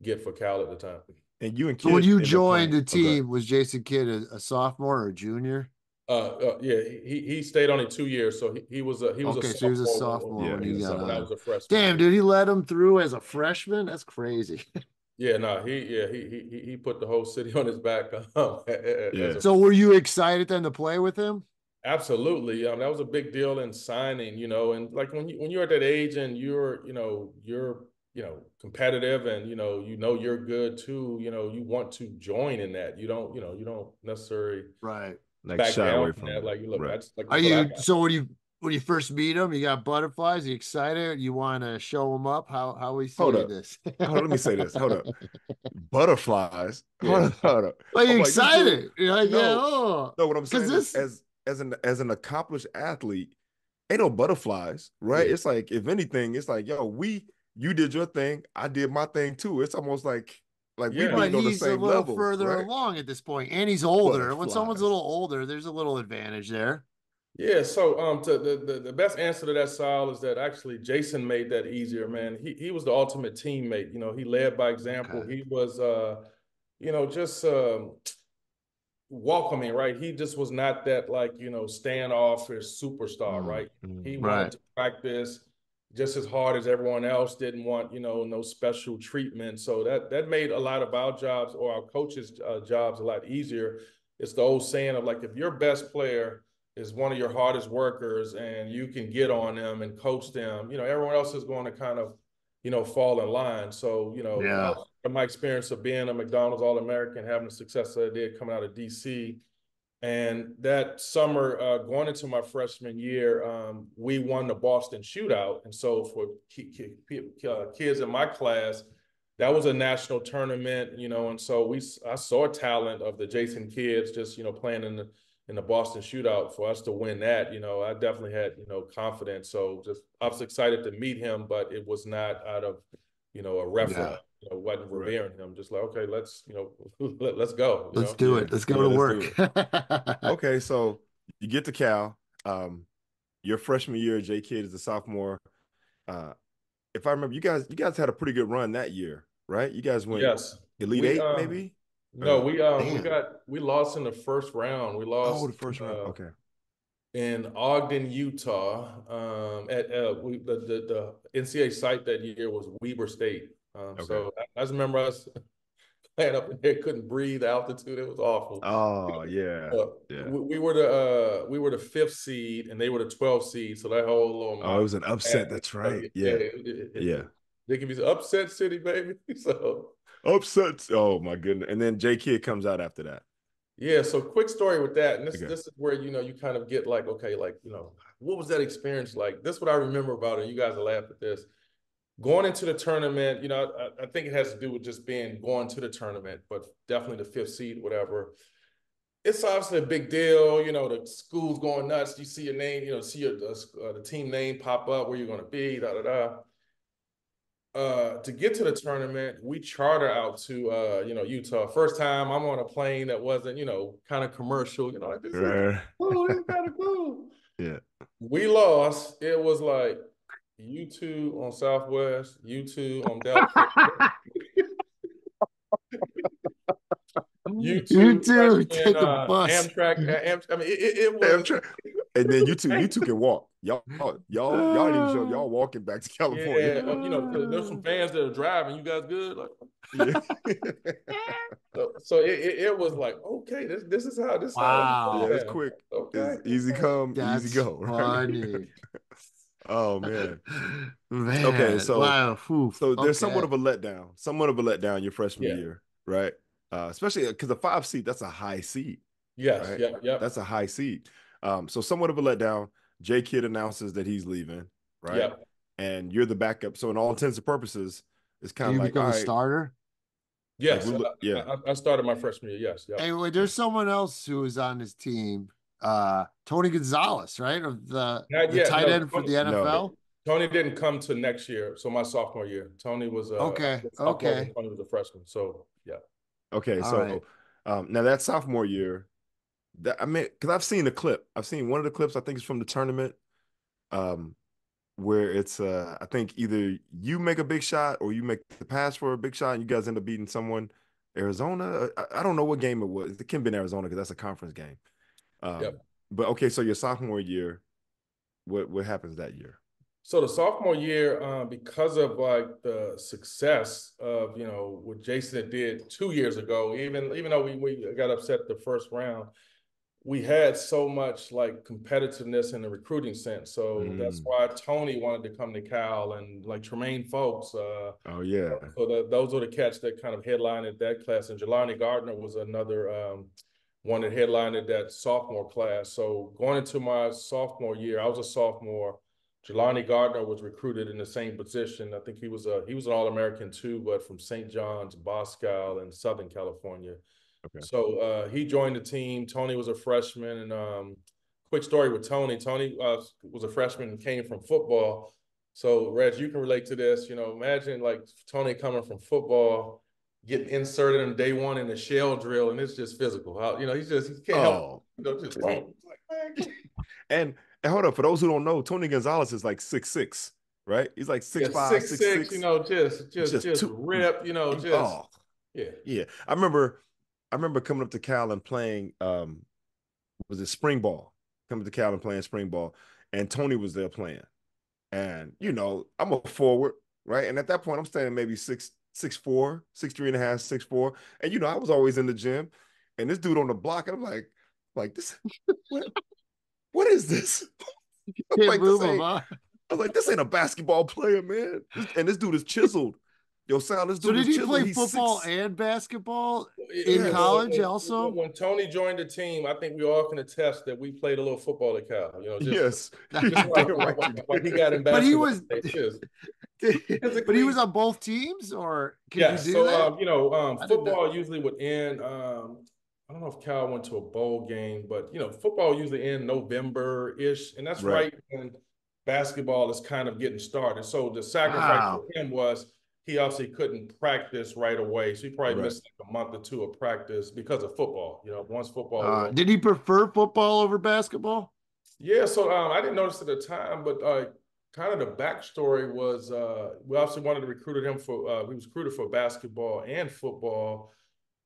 get for Cal at the time. And you and Kidd, so when you joined the team, was Jason Kidd a sophomore or a junior? Yeah, he stayed only 2 years, so he was a sophomore when you got when I was a freshman. Damn, dude, he let him through as a freshman. That's crazy. Yeah, no, he put the whole city on his back. So were you excited then to play with him? Absolutely. That was a big deal in signing, and like when you're at that age and you're competitive and you're good too, you want to join in that. You don't necessarily back shy down away from that. Like, look, that's like, are you so when you first meet him, you got butterflies, you excited, you want to show him up? How we say this? Hold on, let me say this. Hold up. Butterflies. Yeah. Hold up. Are you excited? You're like, no, what I'm saying is as an accomplished athlete, ain't no butterflies, right? Yeah. It's like, if anything, it's like, yo, you did your thing, I did my thing too. It's almost like we being on the same level. He's a little further along at this point, and he's older. When someone's a little older, there's a little advantage there. Yeah, so the best answer to that, Sal, is that actually Jason made that easier, man. He was the ultimate teammate. He led by example. Okay. He was just welcoming, right? He just was not that like, standoffish superstar, right? He wanted to practice just as hard as everyone else, didn't want, no special treatment. So that made a lot of our jobs or our coaches' jobs a lot easier. It's the old saying of like, if your best player is one of your hardest workers and you can get on them and coach them, everyone else is going to kind of, fall in line. So, my experience of being a McDonald's All-American, having the success that I did coming out of DC, and that summer, going into my freshman year, we won the Boston Shootout. And so for kids in my class, that was a national tournament, and so I saw talent of the Jason kids just, playing in the Boston Shootout. For us to win that, I definitely had, confidence. So I was excited to meet him, but it was not out of, a reference. Wasn't revering him. Just like, okay, let's, let's go. Let's do it. Let's go to work. Okay, so you get to Cal. Your freshman year, J Kidd is a sophomore. If I remember, you guys had a pretty good run that year, right? You guys went Elite Eight, maybe? No, we lost in the first round. We lost the first round. Okay. In Ogden, Utah. The NCAA site that year was Weber State. So I just remember us playing up in there, couldn't breathe, altitude. It was awful. Oh yeah. We were the 5th seed and they were the 12th seed. So that whole little it was an upset. That's right. Yeah. They can be an upset city, baby. So upsets. Oh my goodness. And then J Kidd comes out after that. Yeah. So quick story with that. And this is where, you kind of get like, okay, like, what was that experience like? This is what I remember about it. You guys will laugh at this. Going into the tournament, I think it has to do with just going to the tournament, but definitely the 5th seed, whatever. It's obviously a big deal. The school's going nuts. You see your name, see the team name pop up, where you're going to be, to get to the tournament, we charter out to, Utah. First time I'm on a plane that wasn't, kind of commercial, like this is cool, it's kind of cool. Yeah. We lost. It was like, U2 on Southwest, U2 on Dallas. You U2 too. freshman, Take a bus. Amtrak. I mean, it was. And then you two can walk. Y'all didn't even show y'all walking back to California. Yeah, there's some fans that are driving. You guys good? Like, Yeah. so it was like, okay, this is how this. Wow. Yeah, it's quick. Okay. It's easy come, That's easy go. Right? funny. Oh man. Man. Okay, so wow. Oof. there's somewhat Okay. of a letdown your freshman Yeah. year, right? Especially because the 5 seed, that's a high seed. Yes. Right? Yeah. That's a high seed. So somewhat of a letdown. J Kidd announces that he's leaving, right? Yeah. And you're the backup. So in all intents and purposes, it's kind Do of you like, become all a right. starter? Yes. Yeah. I started my freshman year. Yes. Yeah. Hey, wait, there's someone else who was on his team. Tony Gonzalez, right? Of Not the yet. tight No, end for the NFL. Tony didn't come to next year, so my sophomore year. Tony was Okay. sophomore Okay. when Tony was a freshman. So yeah. Okay. All So right. now that sophomore year, because I've seen the clip. I've seen one of the clips, I think it's from the tournament, where it's I think either you make a big shot or you make the pass for a big shot and you guys end up beating someone. Arizona, I don't know what game it was. It can be in Arizona because that's a conference game. Yep. But okay, so your sophomore year, what happens that year? So the sophomore year, because of like the success of what Jason did 2 years ago, even though we got upset the first round, we had so much like competitiveness in the recruiting sense. So that's why Tony wanted to come to Cal and like Tremaine Folks. Oh yeah. So those were the cats that kind of headlined that class. And Jelani Gardner was another one that headlined that sophomore class. So going into my sophomore year, I was a sophomore. Jelani Gardner was recruited in the same position. I think he was an All-American too, but from St. John's, Boscal, and Southern California. Okay. So he joined the team. Tony was a freshman, and quick story with Tony. Tony was a freshman and came from football. So Reg, you can relate to this. Imagine like Tony coming from football, getting inserted on day one in the shell drill, and it's just physical. He can't help. Just like, man. And hold up, for those who don't know, Tony Gonzalez is like 6'6", right? He's like 6'5", 6'6". Just rip. Yeah. I remember coming up to Cal and playing was it spring ball? Coming to Cal and playing spring ball, and Tony was there playing. And I'm a forward, right? And at that point, I'm standing maybe 6'4", 6'3.5", 6'4". And I was always in the gym, and this dude on the block, and I'm like this, what is this? Can't like, move him, huh? I was like, this ain't a basketball player, man. And this dude is chiseled. Yo, Sal, this dude is chiseled. So did he play football and basketball in Yes. college also? When Tony joined the team, I think we all can attest that we played a little football at Cal. Yes. While he got in basketball. But he was but he was on both teams, or can you do that? Football usually would end. I don't know if Cal went to a bowl game, but football usually end November-ish, and that's right when basketball is kind of getting started. So the sacrifice for him was he obviously couldn't practice right away, so he probably missed like a month or two of practice because of football. Once football. Did he prefer football over basketball? Yeah, so I didn't notice at the time, but kind of the backstory was we obviously wanted to recruit him for he was recruited for basketball and football.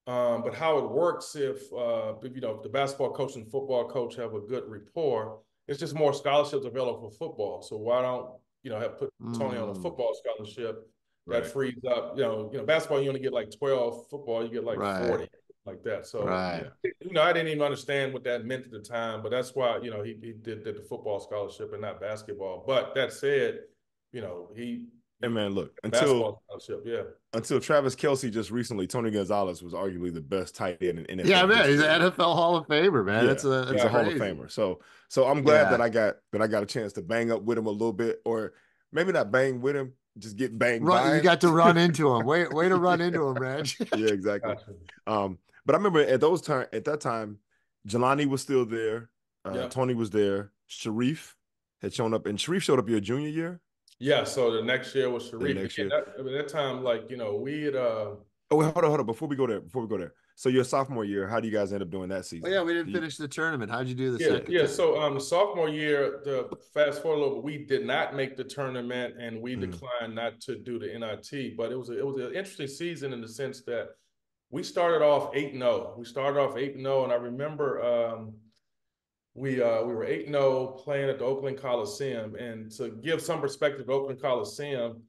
But how it works if the basketball coach and football coach have a good rapport, it's just more scholarships available for football. So why don't have put Tony on a football scholarship that frees up? Basketball you only get like 12, football you get like 40, like that. So I didn't even understand what that meant at the time, but that's why he did the football scholarship and not basketball. But that said, he. And man, look, until Travis Kelce just recently, Tony Gonzalez was arguably the best tight end in NFL. Yeah, man, he's an NFL Hall of Famer, man. Yeah, he's a Hall of Famer. So I'm glad that I got a chance to bang up with him a little bit, or maybe not bang with him, just get banged by him. You got to run into him. Way to run into him, Reg. Yeah, exactly. But I remember at that time, Jelani was still there. Tony was there. Sharif had shown up, and Sharif showed up your junior year. Yeah, so the next year was Sharif. That time, we had. Oh, wait, hold on. Before we go there, So your sophomore year, how do you guys end up doing that season? Oh yeah, we didn't finish the tournament. How'd you do the Yeah, second? yeah. So the sophomore year, the fast forward a little, we did not make the tournament, and we declined not to do the NIT. But it was an interesting season in the sense that we started off 8-0. We started off 8-0, and I remember we were 8-0 playing at the Oakland Coliseum. And to give some perspective, Oakland Coliseum,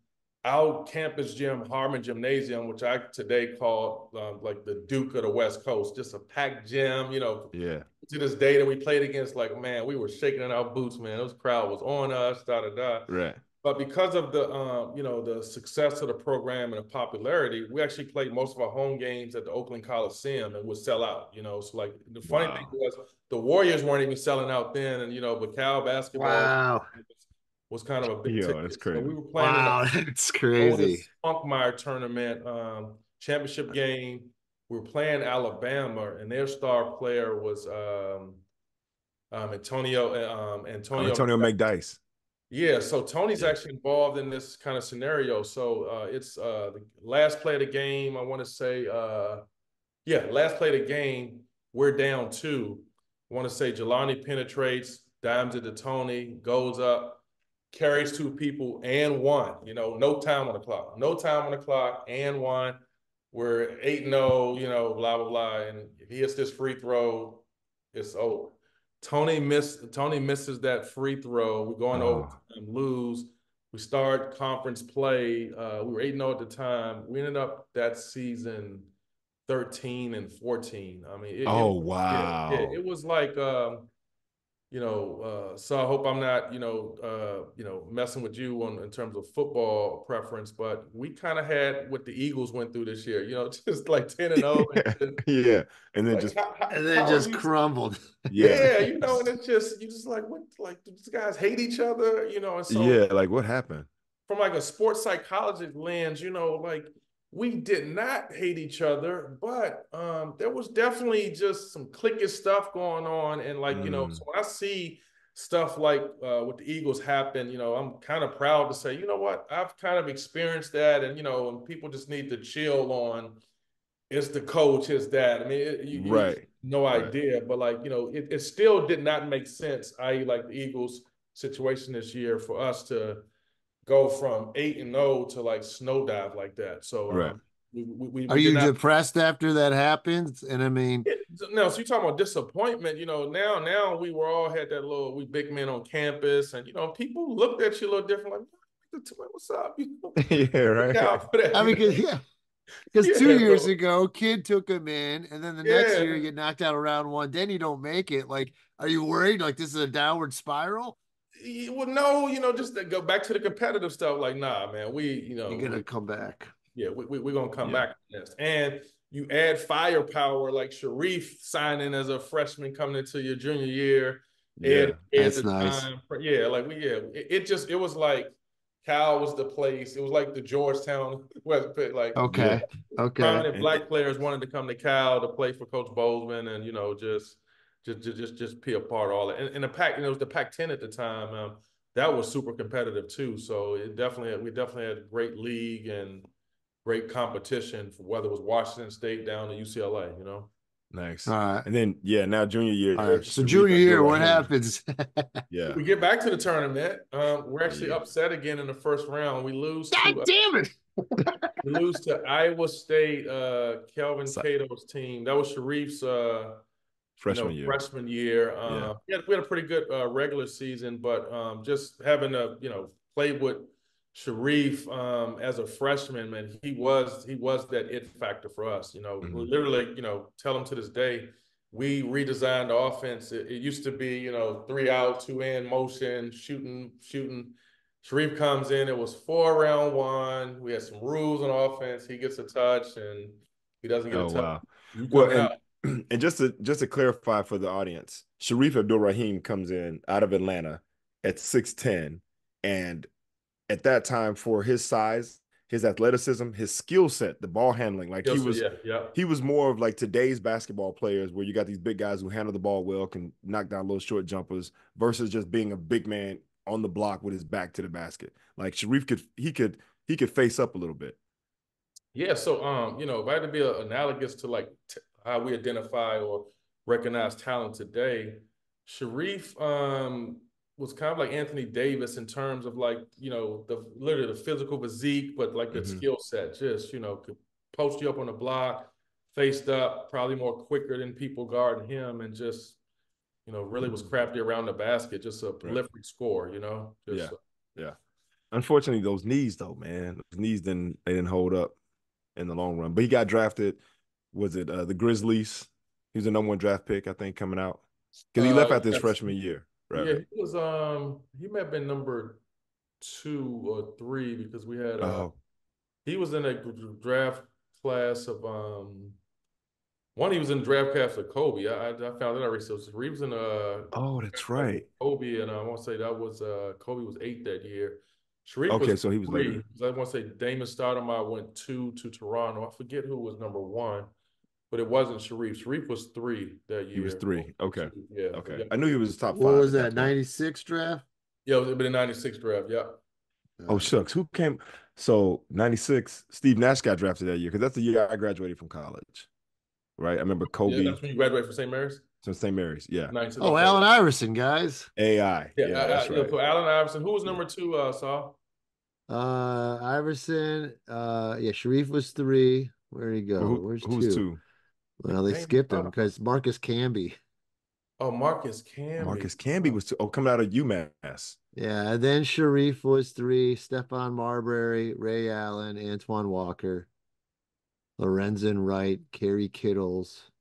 our campus gym, Harmon Gymnasium, which I today call like the Duke of the West Coast, just a packed gym, you know. Yeah. To this day that we played against, like, man, we were shaking in our boots, man. Those crowd was on us, da-da-da. Right. But because of the, you know, the success of the program and the popularity, we actually played most of our home games at the Oakland Coliseum and would sell out, you know. So, like, the funny thing was the Warriors weren't even selling out then. And, you know, but Cal basketball was kind of a big ticket. That's crazy. So we were playing that's crazy. Spunkmeyer tournament championship game. We were playing Alabama, and their star player was Antonio McDyess. Yeah, so Tony's actually involved in this kind of scenario. So it's the last play of the game. I want to say, last play of the game. We're down 2. I want to say Jelani penetrates, dimes it to Tony, goes up, carries 2 people and 1. You know, no time on the clock. No time on the clock and 1. We're 8-0, you know, blah, blah, blah. And if he hits this free throw, it's over. Tony misses that free throw. We're going over and lose. We start conference play. We were 8-0 at the time. We ended up that season 13-14. I mean, it was like so I hope I'm not, messing with you in terms of football preference, but we kind of had what the Eagles went through this year, you know, just like 10-0. Yeah. And then like, just crumbled. Yeah, you know, and it's just, you just like, what, like, these guys hate each other, you know, and so. Yeah, like, what happened? From like a sports psychologist lens, you know, like, we did not hate each other, but there was definitely just some cliquish stuff going on. And like, you know, so when I see stuff like with the Eagles happen, you know, I'm kind of proud to say, you know what, I've kind of experienced that. And, you know, and people just need to chill on, it's the coach, it's that. I mean, you no idea, but like, you know, it still did not make sense, i.e. like the Eagles situation this year, for us to go from 8-0 to like snow dive like that. So we are you depressed after that happens? And I mean, no, so you're talking about disappointment, you know, now we were all had that little, we big men on campus, and, you know, people looked at you a little different, like, what's up? You know? Yeah, right. I mean, because 2 years ago, kid took him in, and then the next year you get knocked out of round 1, then you don't make it. Like, are you worried? Like, this is a downward spiral? Well, no, you know, just to go back to the competitive stuff. Like, nah, man, you're gonna come back. Yeah, we're gonna come back to this. And you add firepower, like Sharif signing as a freshman coming into your junior year. Yeah, that's nice. Time, like it was like Cal was the place. It was like the Georgetown West, like prominent black players wanted to come to Cal to play for Coach Bozeman, and, you know, just be a part of all that. And the Pac, you know, it was the Pac-10 at the time. That was super competitive too. So we definitely had a great league and great competition, for whether it was Washington State down to UCLA, you know. Nice. All right. And then now junior year. All right. So junior year, what happens? We get back to the tournament. We're actually upset again in the first round. We lose. God damn it! We lose to Iowa State, Kelvin Cato's team. That was Sharif's freshman year. We had a pretty good regular season, but just having to, you know, play with Sharif as a freshman, man, he was that it factor for us. You know, we literally, you know, tell him to this day, we redesigned the offense. It used to be, you know, 3 out, 2 in motion, shooting. Sharif comes in, it was 4 round 1. We had some rules on offense. He gets a touch and he doesn't get a touch. Wow. And just to clarify for the audience, Sharif Abdul-Rahim comes in out of Atlanta at 6'10", and at that time, for his size, his athleticism, his skill set, the ball handling, like he was more of like today's basketball players, where you got these big guys who handle the ball well, can knock down little short jumpers, versus just being a big man on the block with his back to the basket. Like Sharif could face up a little bit. Yeah, so you know, if I had to be analogous to like how we identify or recognize talent today, Sharif was kind of like Anthony Davis in terms of like, literally the physical physique, but like the skill set, just, could post you up on the block, faced up, probably more quicker than people guarding him, and just, really was crafty around the basket, just a prolific score, Yeah. Unfortunately, those knees though, man, those knees didn't hold up in the long run. But he got drafted. Was it the Grizzlies? He was the #1 draft pick, I think, coming out because he left after his freshman year. Right. Yeah, he was. He may have been number 2 or 3 because we had. He was in a draft class of one. He was in the draft class of Kobe. I found that out recently. So he was in Oh, that's right. Kobe, and I want to say that was Kobe was 8 that year. Sharif Okay, was so he was 3. later. I want to say Damon Stoudemire went 2 to Toronto. I forget who was number 1, but it wasn't Sharif. Sharif was 3 that year. He was 3. Okay. Yeah. Okay. I knew he was top 5. What was that? 96 draft? Yeah, it was the 96 draft. Yeah. Oh shucks, who came? So 96, Steve Nash got drafted that year because that's the year I graduated from college. Right, I remember Kobe. Yeah, that's when you graduated from St. Mary's. From St. Mary's, yeah. Oh, Allen Iverson, guys. AI. Yeah, that's right. So Allen Iverson. Who was number 2? Saul. Iverson. Yeah, Sharif was 3. Where'd he go? Where's 2? Who's 2? Well, they skipped him because Marcus Camby. Oh, Marcus Camby. Marcus Camby was 2. Oh, coming out of UMass. Yeah, and then Sharif was 3. Stephon Marbury, Ray Allen, Antoine Walker, Lorenzen Wright, Kerry Kittles,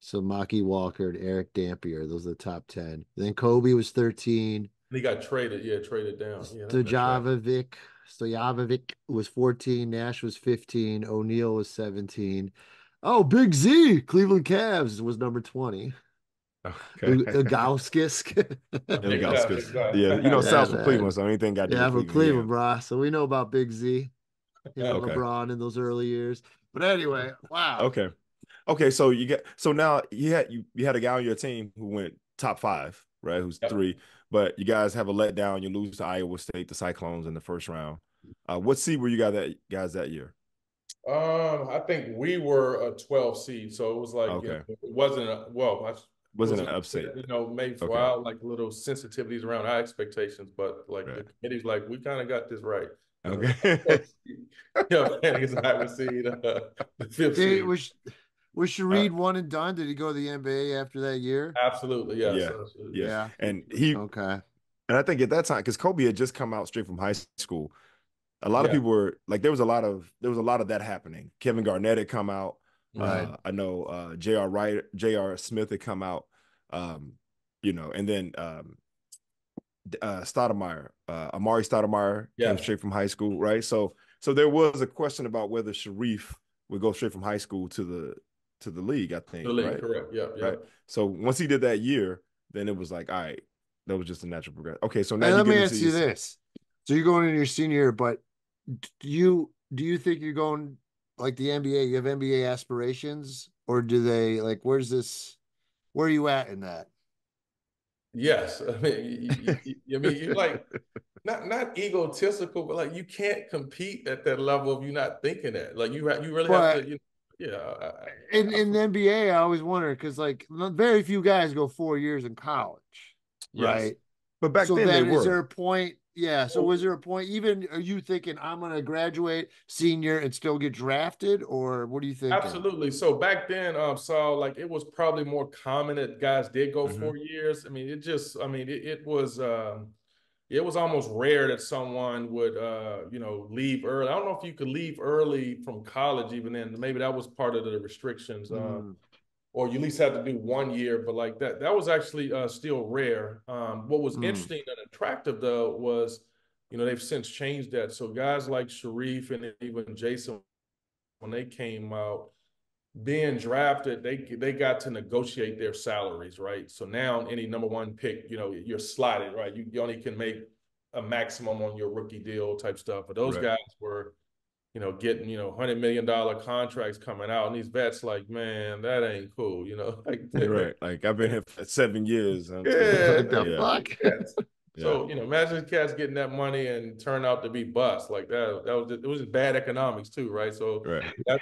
Samaki Walker, and Eric Dampier. Those are the top 10. Then Kobe was 13. He got traded. Yeah, traded down. Yeah, Stojanovic was 14. Nash was 15. O'Neal was 17. Oh, Big Z, Cleveland Cavs was number 20. Okay. Gauskas. Yeah, Sal's from Cleveland, so anything got to do with from Cleveland, bro. So we know about Big Z. LeBron in those early years. But anyway, wow. Okay. So now you had a guy on your team who went top 5, right? Who's 3, but you guys have a letdown. You lose to Iowa State, the Cyclones, in the first round. What seed were you guys that year? I think we were a 12 seed, so it was like it wasn't wasn't an upset. Maybe for a while, like little sensitivities around our expectations, but like the committee's like, we kind of got this right. Okay. He's a high seed, the 5th seed. Was Sharif one and done? Did he go to the NBA after that year? Absolutely, yes. Yeah. And and I think at that time, because Kobe had just come out straight from high school, a lot of people were like, there was a lot of that happening. Kevin Garnett had come out. Right. I know J.R. Smith had come out, and then Stoudemire, Amari Stoudemire came straight from high school, right? So there was a question about whether Sharif would go straight from high school to the league, I think. The league, right? correct. Yeah. Right. So once he did that year, then it was like, all right, that was just a natural progression. Okay, so now let me ask you this. So you're going into your senior year, but do you think you're going like the NBA? You have NBA aspirations, or do they like? Where are you at in that? Yes, I mean, you're like not egotistical, but like you can't compete at that level if you're not thinking that. Like you really have to. In the NBA, I always wonder because like very few guys go 4 years in college, right? But back then they were. Is there a point? Yeah. So was there a point? Even are you thinking I'm going to graduate senior and still get drafted, or what do you think? Absolutely. So back then, Saul, like it was probably more common that guys did go 4 years. I mean, it was almost rare that someone would leave early. I don't know if you could leave early from college even then. Maybe that was part of the restrictions. Or you at least had to do 1 year, but like that was actually still rare. What was interesting and attractive though was, they've since changed that. So guys like Sharif and even Jason, when they came out, being drafted, they got to negotiate their salaries, right? So now any #1 pick, you're slotted, right? You only can make a maximum on your rookie deal type stuff. But those guys were, getting, $100 million contracts coming out, and these vets like, man, that ain't cool, like right. Like I've been here for 7 years. What the fuck? So, imagine cats getting that money and turn out to be bust like that. It was just bad economics too, right? So that,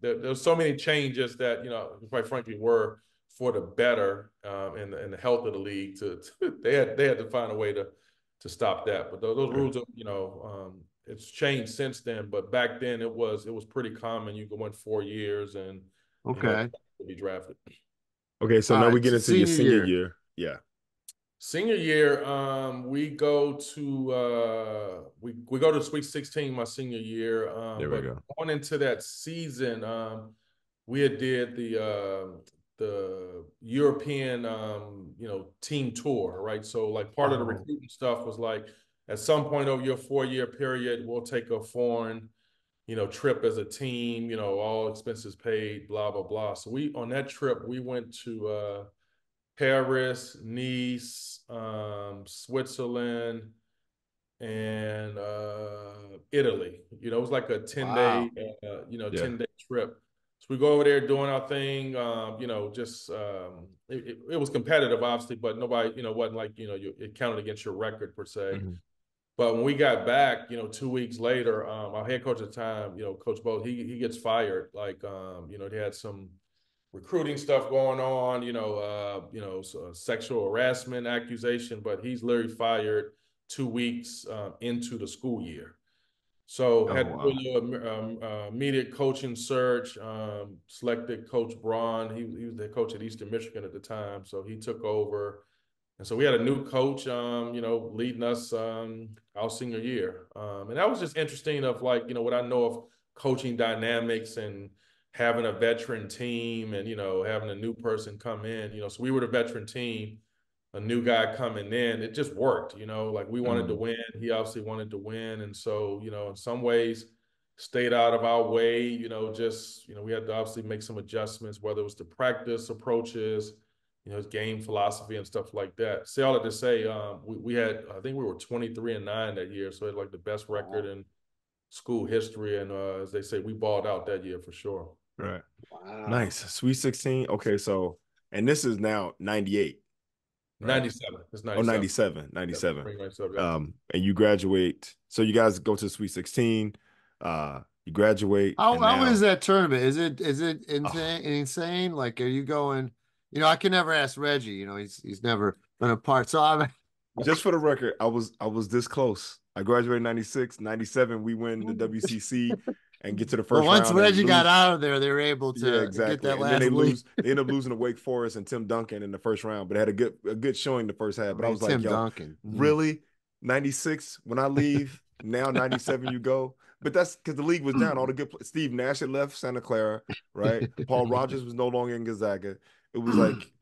there's so many changes that, quite frankly, were for the better in the health of the league. They had to find a way to stop that. But those rules, it's changed since then. But back then it was pretty common. You could win 4 years and be drafted. Okay, so now we get into your senior year. Yeah. Senior year, we go to we go to Sweet 16 my senior year. There we go. Going into that season, we had did the European team tour, right? So like part of the recruiting stuff was like at some point over your 4-year period, we'll take a foreign trip as a team, all expenses paid, blah blah blah. So on that trip we went to Paris, Nice, Switzerland, and Italy. It was like a 10-day, 10-day trip. So we go over there doing our thing. It was competitive, obviously, but nobody, wasn't like, it counted against your record per se. Mm-hmm. But when we got back, 2 weeks later, our head coach at the time, Coach Bo, he gets fired. Like, they had some recruiting stuff going on, sexual harassment accusation, but he's literally fired 2 weeks into the school year. So had to do a immediate coaching search, selected Coach Braun. He was the coach at Eastern Michigan at the time, so he took over. And so we had a new coach, leading us our senior year. And that was just interesting of like, what I know of coaching dynamics and having a veteran team and, having a new person come in, so we were the veteran team, a new guy coming in, it just worked, like we wanted to win. He obviously wanted to win. And so, in some ways stayed out of our way, we had to obviously make some adjustments, whether it was the practice approaches, his game philosophy and stuff like that. Say all that to say, we had, I think we were 23-9 that year. So it had like the best record in school history. And as they say, we balled out that year for sure. Right. Wow. Nice. Sweet 16. Okay. So, and this is now 98. Right? 97. It's 97. 97. 97. Yeah. And you graduate. So you guys go to the Sweet 16. You graduate. How is that tournament? Is it insane? Like, are you going? I can never ask Reggie. He's never been a part. So I'm just for the record, I was this close. I graduated in 96, 97. We win the WCC and get to the first round. Once Reggie got out of there, they were able to get that last lead. They end up losing to Wake Forest and Tim Duncan in the first round, but they had a good showing the first half. But I was like, Duncan. Really? 96 when I leave? Now 97 you go? But that's because the league was down. All the good Steve Nash had left Santa Clara, right? Paul Rogers was no longer in Gonzaga. It was like,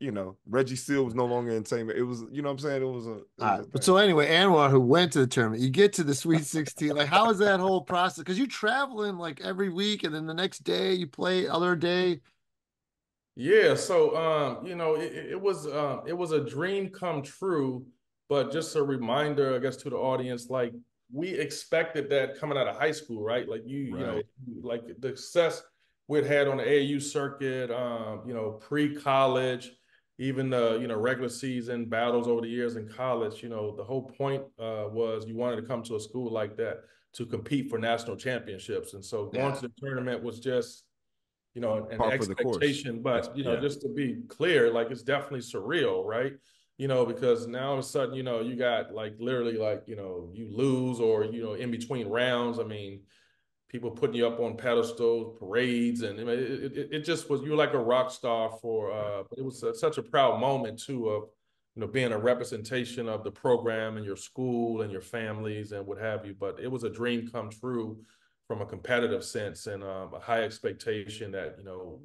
Reggie Steele was no longer in Tama. It was, what I'm saying? It was a so anyway, Anwar, who went to the tournament, you get to the Sweet 16. Like, how is that whole process? Because you're traveling like every week, and then the next day you play, other day. Yeah. So, it was a dream come true, but just a reminder, I guess, to the audience, like we expected that coming out of high school, right? Like like the success we'd had on the AAU circuit, pre-college, even the, regular season battles over the years in college, the whole point was you wanted to come to a school like that to compete for national championships. And so going to the tournament was just, an expectation, but, just to be clear, like it's definitely surreal, right? Because now all of a sudden, you got like literally like, you lose or, in between rounds, I mean, people putting you up on pedestals, parades, and it just was, you were like a rock star but it was such a proud moment too of, being a representation of the program and your school and your families and what have you. But it was a dream come true from a competitive sense and a high expectation that,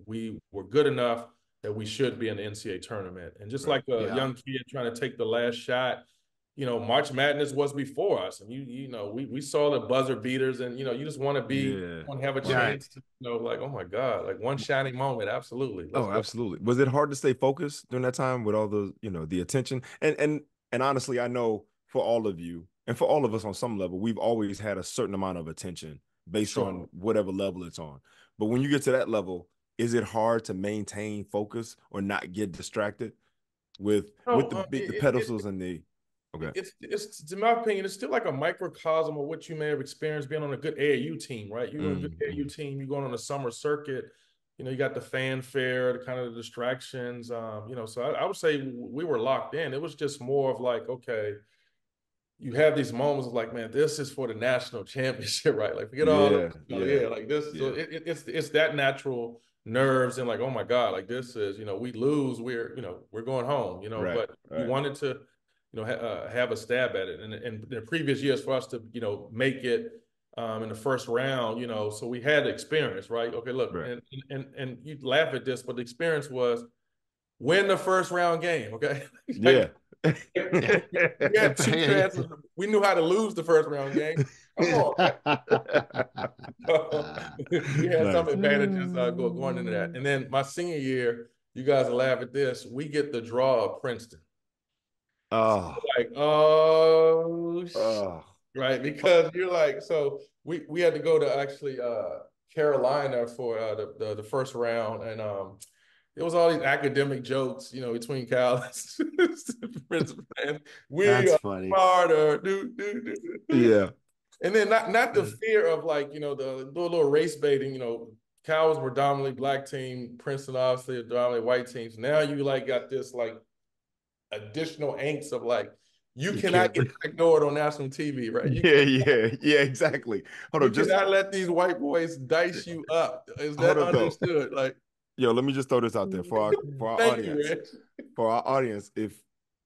we were good enough that we should be in the NCAA tournament. And just like a young kid trying to take the last shot, March Madness was before us, and we saw the buzzer beaters, and you just want to have a chance to, like, oh my God, like one shining moment. Absolutely. Absolutely. Was it hard to stay focused during that time with all the, the attention? And honestly, I know for all of you and for all of us on some level, we've always had a certain amount of attention based on whatever level it's on. But when you get to that level, is it hard to maintain focus or not get distracted with the pedestals and the Okay. It's in my opinion, it's still like a microcosm of what you may have experienced being on a good AAU team, right? You're on a good AAU team, you're going on a summer circuit, you know, you got the fanfare, the kind of the distractions, you know, so I would say we were locked in. It was just more of like, okay, you have these moments of like, man, this is for the national championship, right? Like, forget all this, like this. So it's that natural nerves and like, oh my God, like this is, you know, we lose, we're going home, you know, but you wanted to, you know, have a stab at it. And in the previous years for us to, you know, make it in the first round, you know, so we had experience, right? Okay, look, and you laugh at this, but the experience was win the first round game, okay? Like, we had 2 chances. We knew how to lose the first round game. Come on. We had some advantages going into that. And then my senior year, you guys will laugh at this. We get the draw of Princeton. Oh. So like, right? Because you're like, so we had to go to actually Carolina for the first round, and it was all these academic jokes, you know, between Cal and we That's are funny. smarter. Yeah. And then not the fear of like, you know, the little race baiting, you know, Cal was predominantly black team, Princeton obviously a predominantly white teams. Now you like got this like additional angst of like, you cannot get ignored on national TV, right? Yeah, exactly. Hold on, you cannot let these white boys dice you up. Is that understood? Though. Like, yo, let me just throw this out there for our audience. For our audience,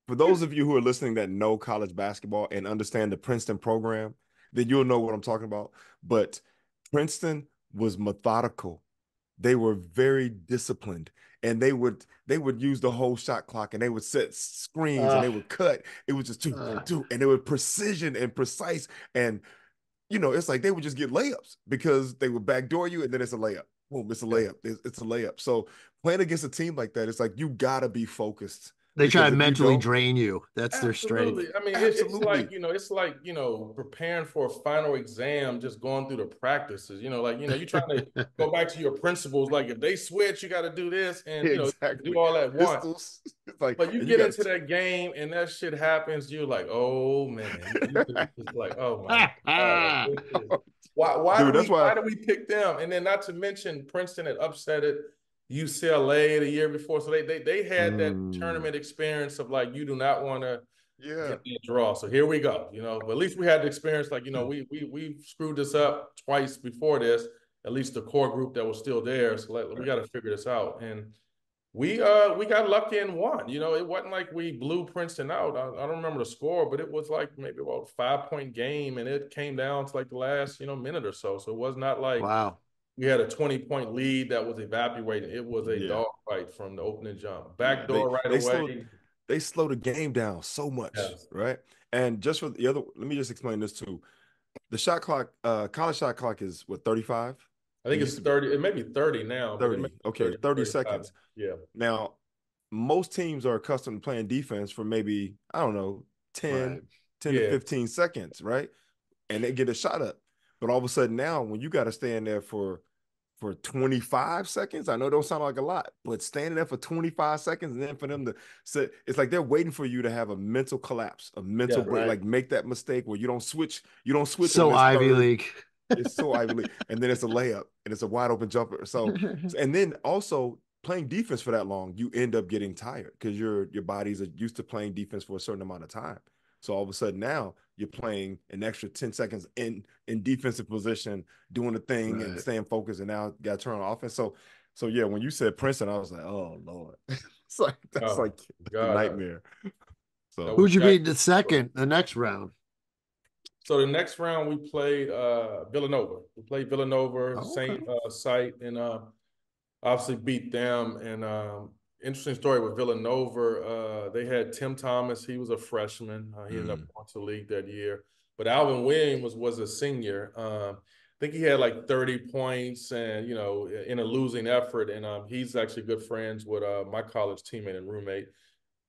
for those of you who are listening that know college basketball and understand the Princeton program, then you'll know what I'm talking about. But Princeton was methodical. They were very disciplined, and they would use the whole shot clock, and they would set screens, and they would cut. It was just two, and they were precision and precise. And you know, it's like they would just get layups because they would backdoor you, and then it's a layup. Boom, it's a layup. It's a layup. So playing against a team like that, it's like you gotta be focused. They try to mentally drain you. That's their strength. I mean, it's like, you know, preparing for a final exam, just going through the practices, you know, like, you know, you're trying to go back to your principles. Like if they switch, you got to do this and, you know, do all at once. Like, but you get into that game and that shit happens. You're like, oh man, it's like, oh my God. Why do we pick them? And then not to mention Princeton had upset it. UCLA the year before, so they had that tournament experience of like, you do not want to get the draw. So here we go, you know. But at least we had the experience, like, you know, we screwed this up twice before this. At least the core group that was still there. So like, we got to figure this out. And we got lucky and won. You know, it wasn't like we blew Princeton out. I don't remember the score, but it was like maybe about a 5-point game, and it came down to like the last, you know, minute or so. So it was not like we had a 20-point lead that was evaporating. It was a dogfight from the opening jump. Backdoor right away. They slowed the game down so much, right? And just for the other, let me just explain this too. The shot clock, college shot clock is what, 35? I think it's 30. It may be 30 now. 30. Okay, 30 seconds. Yeah. Now, most teams are accustomed to playing defense for maybe, I don't know, 10 to 15 seconds, right? And they get a shot up. But all of a sudden now, when you got to stand there for 25 seconds, I know it don't sound like a lot, but standing there for 25 seconds and then for them to sit, it's like they're waiting for you to have a mental collapse, a mental break, like make that mistake where you don't switch. So Ivy League. It's so Ivy League. And then it's a layup and it's a wide open jumper. So, and then also playing defense for that long, you end up getting tired because your bodies are used to playing defense for a certain amount of time. So all of a sudden now you're playing an extra 10 seconds in defensive position, doing the thing and staying focused, and now got to turn on offense. So yeah, when you said Princeton, I was like, oh Lord. It's like that's a nightmare. So who'd you beat the next round? So the next round we played Villanova. We played Villanova, same site, and obviously beat them. And interesting story with Villanova. They had Tim Thomas. He was a freshman. He ended up going to the league that year. But Alvin Williams was a senior. I think he had like 30 points and, you know, in a losing effort. And he's actually good friends with my college teammate and roommate.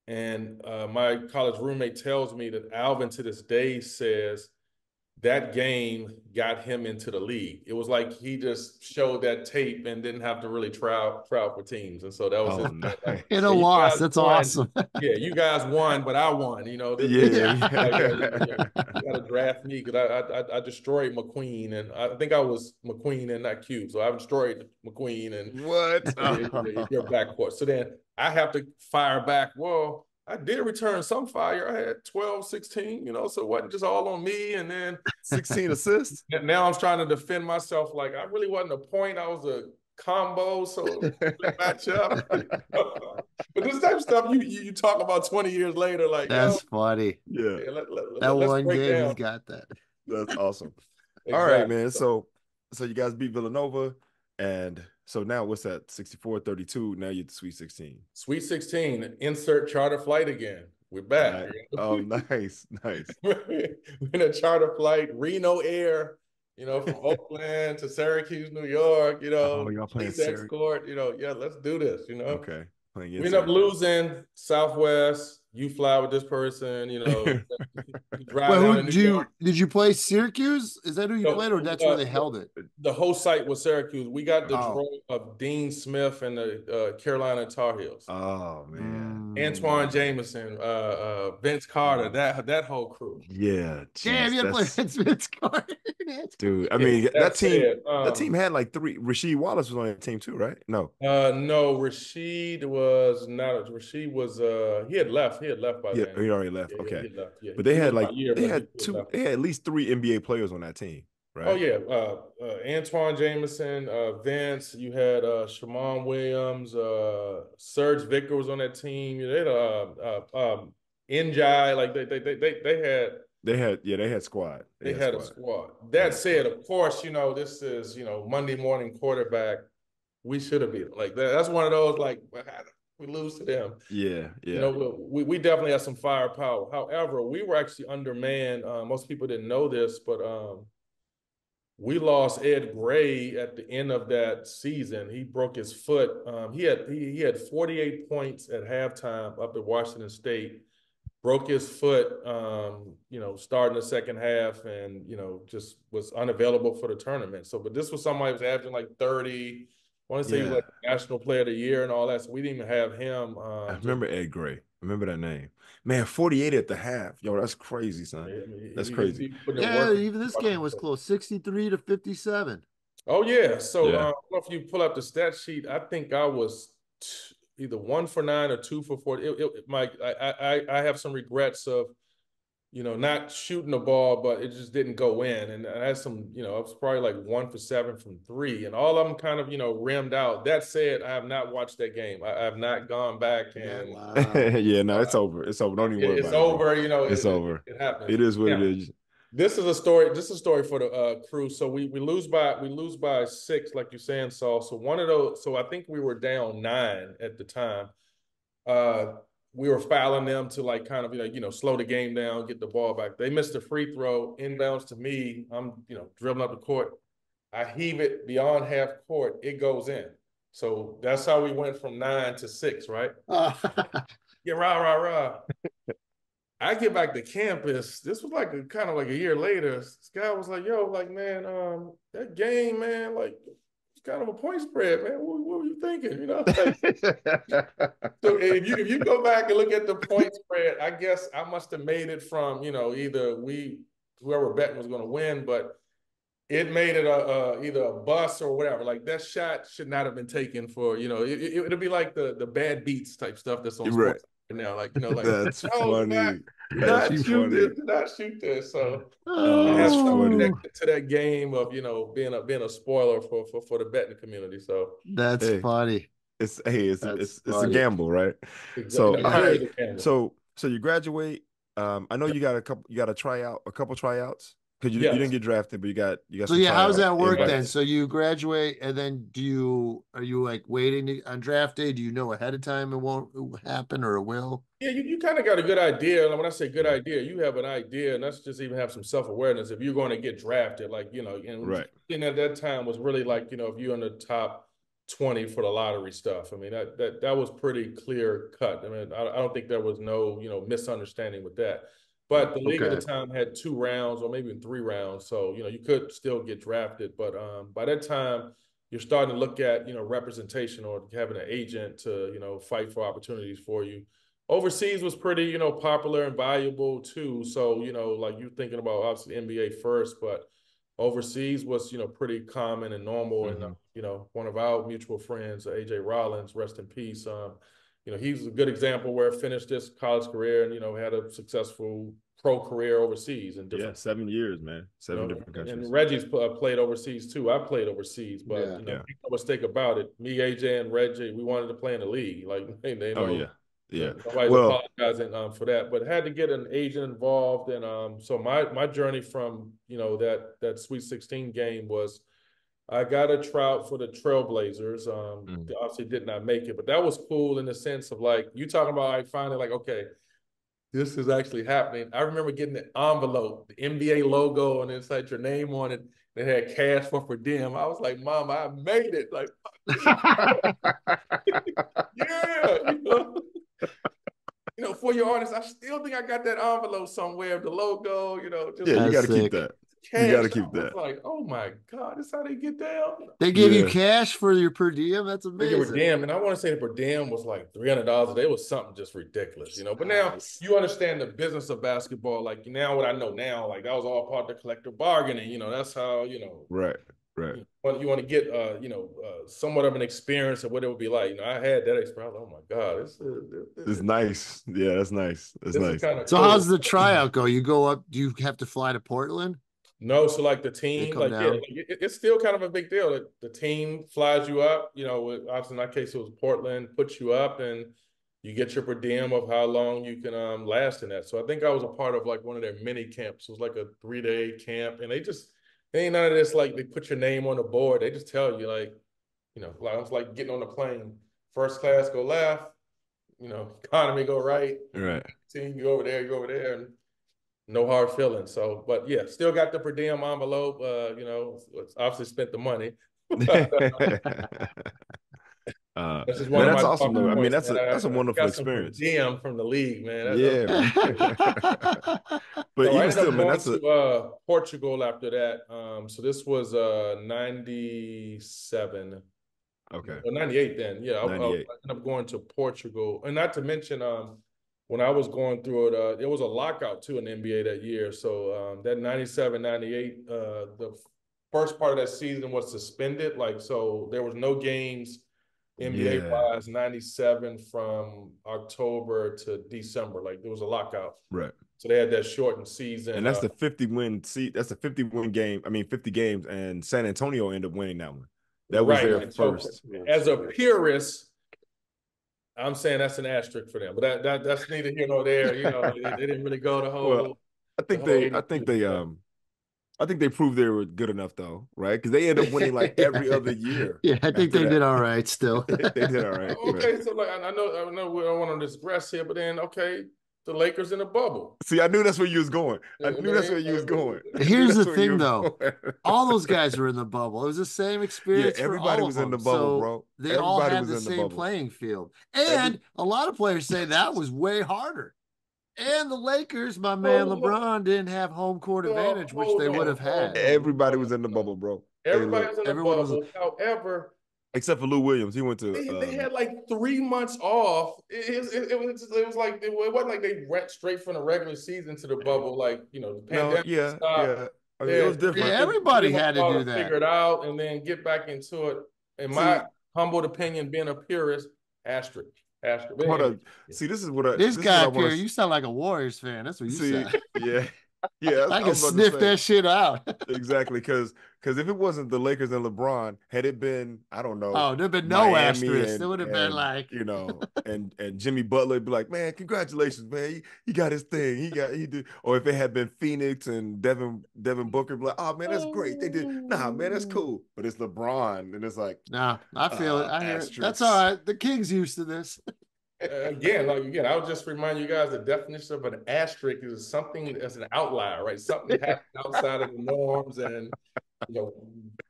And my college roommate tells me that Alvin to this day says that game got him into the league. It was like he just showed that tape and didn't have to really try out for teams. And so that was his nice. like, In a hey, loss, that's won. awesome. Yeah, you guys won, but I won. You know, Yeah. you got to draft me because I destroyed McQueen, and I think I was McQueen and not Q. So I destroyed McQueen and What? your backcourt. So then I have to fire back. Well, I did return some fire. I had 12, 16, you know, so it wasn't just all on me. And then 16 assists. Now I'm trying to defend myself. Like I really wasn't a point. I was a combo, so match up. But this type of stuff you talk about 20 years later, like That's funny. Yeah. That let's one break game, down. he's got that. That's awesome. Exactly. All right, man. So you guys beat Villanova, and so now what's that? 64-32. Now you're the Sweet 16. Sweet 16. Insert charter flight again. We're back. Nice. Oh, nice. We're in a charter flight, Reno Air, you know, from Oakland to Syracuse, New York, you know, Oh, y'all playing police escort, you know, yeah, let's do this, you know. Okay. We end up losing Southwest. You fly with this person, you know. Well, did you play Syracuse? Is that who you played, or that's where they held it? The host site was Syracuse. We got the draw Oh. of Dean Smith and the Carolina Tar Heels. Oh man, Antoine Jameson, Vince Carter, that whole crew. Yeah, damn, you had to play Vince Carter, dude. I mean, that team had like 3. Rasheed Wallace was on that team too, right? No, no, Rasheed was not. Rasheed was he had left. He had left by then. He already left. Yeah, okay, he left. Yeah, but they had like they had at least 3 NBA players on that team, right? Oh yeah, Antoine Jameson, Vince. You had Shamon Williams, Serge Victor was on that team. They had Njai. Like they had squad. They had a squad. That said, of course, you know, this is, you know, Monday morning quarterback. We should have beat them. Like that's one of those like we lose to them. Yeah. You know, we definitely have some firepower. However, we were actually undermanned. Most people didn't know this, but we lost Ed Gray at the end of that season. He broke his foot. He had 48 points at halftime up at Washington State. Broke his foot, you know, starting the second half, and you know, just was unavailable for the tournament. So, but this was somebody who was averaging like 30. I want to say he was like National Player of the Year and all that. So we didn't even have him. I remember Ed Gray. I remember that name. Man, 48 at the half. Yo, that's crazy, son. That's crazy. Yeah, even this game was close, 63-57. Oh yeah. So I don't know if you pull up the stat sheet. I think I was either 1 for 9 or 2 for 4. I have some regrets of, you know, not shooting the ball, but it just didn't go in. And I had some, you know, I was probably like 1 for 7 from 3, and all of them kind of, you know, rimmed out. That said, I have not watched that game. I have not gone back and no, it's over. It's over. Don't even worry about it. It's over. You know, it's over. It happens. It is what it is. This is a story. This is a story for the crew. So we lose by 6, like you're saying, Saul. So one of those. So I think we were down 9 at the time. We were fouling them to like kind of, you know, slow the game down, get the ball back. They missed a free throw, inbounds to me. I'm, you know, dribbling up the court. I heave it beyond half court. It goes in. So that's how we went from 9 to 6, right? Yeah, rah. I get back to campus. This was like kind of like a year later. This guy was like, yo, like, man, that game, man, like, it's kind of a point spread, man. What were you thinking? You know? Like, so if you go back and look at the point spread, I guess I must have made it from, you know, either whoever betting was going to win, but it made it either a bust or whatever. Like that shot should not have been taken for, you know, it'll be like the bad beats type stuff that's on sports now. Like, you know, like that's funny. Not shoot this. So I have something connected to that game of, you know, being a spoiler for the betting community. So that's funny. It's a gamble, right? Exactly. So all right. So you graduate. I know you got a couple tryouts. Because you didn't get drafted, but you got. So yeah, how does that work then? So you graduate, and then are you like waiting on draft day? Do you know ahead of time it won't happen or it will? Yeah, you kind of got a good idea. And when I say good idea, you have an idea, and that's just even have some self-awareness if you're going to get drafted. Like, you know, and at that time was really like, you know, if you're in the top 20 for the lottery stuff. I mean, that was pretty clear cut. I mean, I don't think there was no, you know, misunderstanding with that. But the league at the Okay. time had 2 rounds or maybe 3 rounds. So, you could still get drafted. But by that time, you're starting to look at, representation or having an agent to, fight for opportunities for you. Overseas was pretty, popular and valuable too. So, like you're thinking about obviously NBA first, but overseas was, pretty common and normal. And, one of our mutual friends, AJ Rollins, rest in peace. He's a good example where he finished his college career and, had a successful pro career overseas and different. 7 years, man. Seven different countries. And Reggie's played overseas too. I played overseas, but make no mistake about it. Me, AJ, and Reggie, we wanted to play in the league. Like they know. Yeah. Nobody's apologizing for that, but had to get an agent involved. And so my journey from that Sweet 16 game was I got a tryout for the Trailblazers. Obviously did not make it, but that was cool in the sense of like you talking about like finally like, okay, this is actually happening. I remember getting the envelope, the NBA logo, and it's like your name on it. They had cash for per diem. I was like, Mom, I made it. Like, yeah, for your audience, I still think I got that envelope somewhere, the logo, just you got to keep that. Cash. You got to keep that. Like, oh my God, this is how they get down. They give you cash for your per diem. That's amazing. Per diem, and I want to say the per diem was like $300 a day. It was something just ridiculous, But now you understand the business of basketball. Like now, what I know now, like that was all part of the collective bargaining. That's how Right. You want to get somewhat of an experience of what it would be like. I had that experience. Oh my God, it's nice. Yeah, that's nice. That's nice. So cool. How's the tryout go? You go up. Do you have to fly to Portland? No, so like the team, it's still kind of a big deal. The team flies you up. Obviously in that case it was Portland, puts you up, and you get your per diem of how long you can last in that. So I think I was a part of like one of their mini camps. It was like a 3-day camp, and they ain't none of this like they put your name on the board. They just tell you like it's like getting on the plane. First class go left, economy go right. Right. Team you go over there, and no hard feelings. So, but yeah, still got the per diem envelope. Obviously spent the money. That's awesome though. I mean, that's a wonderful experience. Per diem from the league, man. But even still, man, that's to Portugal after that. So this was 97. Okay. Or 98 then. Yeah, I ended up going to Portugal, and not to mention when I was going through it, it was a lockout too in the NBA that year. So that 97, 98, the first part of that season was suspended. Like, so there was no games NBA-wise 97 from October to December. Like, there was a lockout. Right. So they had that shortened season. And that's the 50-win that's the 50-win game. I mean, 50 games, and San Antonio ended up winning that one. That was their first. So, as a purist, I'm saying that's an asterisk for them, but that's neither here nor there. They didn't really go the whole. Well, I think they proved they were good enough though, right? Because they ended up winning like every other year. Yeah, I think they did all right still. They did all right. Okay, so like I know we don't want to digress here, but then the Lakers in the bubble. See, I knew that's where you was going. Here's the thing, though. All those guys were in the bubble. It was the same experience. Yeah, everybody was in the bubble, bro. They all had the same playing field. And a lot of players say that was way harder. And the Lakers, my man LeBron, didn't have home court advantage, which they would have had. Everybody was in the bubble, bro. Everybody was in the bubble. However, except for Lou Williams, he went to. They had like 3 months off. It was like it wasn't like they went straight from the regular season to the bubble. Like the pandemic stopped. I mean, it was different. Yeah, everybody had to do that. Figure it out and then get back into it. In my humble opinion, being a purist, asterisk. See, this is what this guy up here. You sound like a Warriors fan. That's what you said. Yeah. I can sniff that shit out. Exactly, because if it wasn't the Lakers and LeBron, had it been, I don't know. There'd been no asterisk. There would have been like, and Jimmy Butler would be like, man, congratulations, man. He got his thing. He did. Or if it had been Phoenix and Devin Booker, be like, oh man, that's great. They did. Nah, man, that's cool. But it's LeBron, and it's like, nah, I feel it. I hear it. That's all right. The Kings used to this. Again, I would just remind you guys the definition of an asterisk is something as an outlier, right? Something that happened outside of the norms, and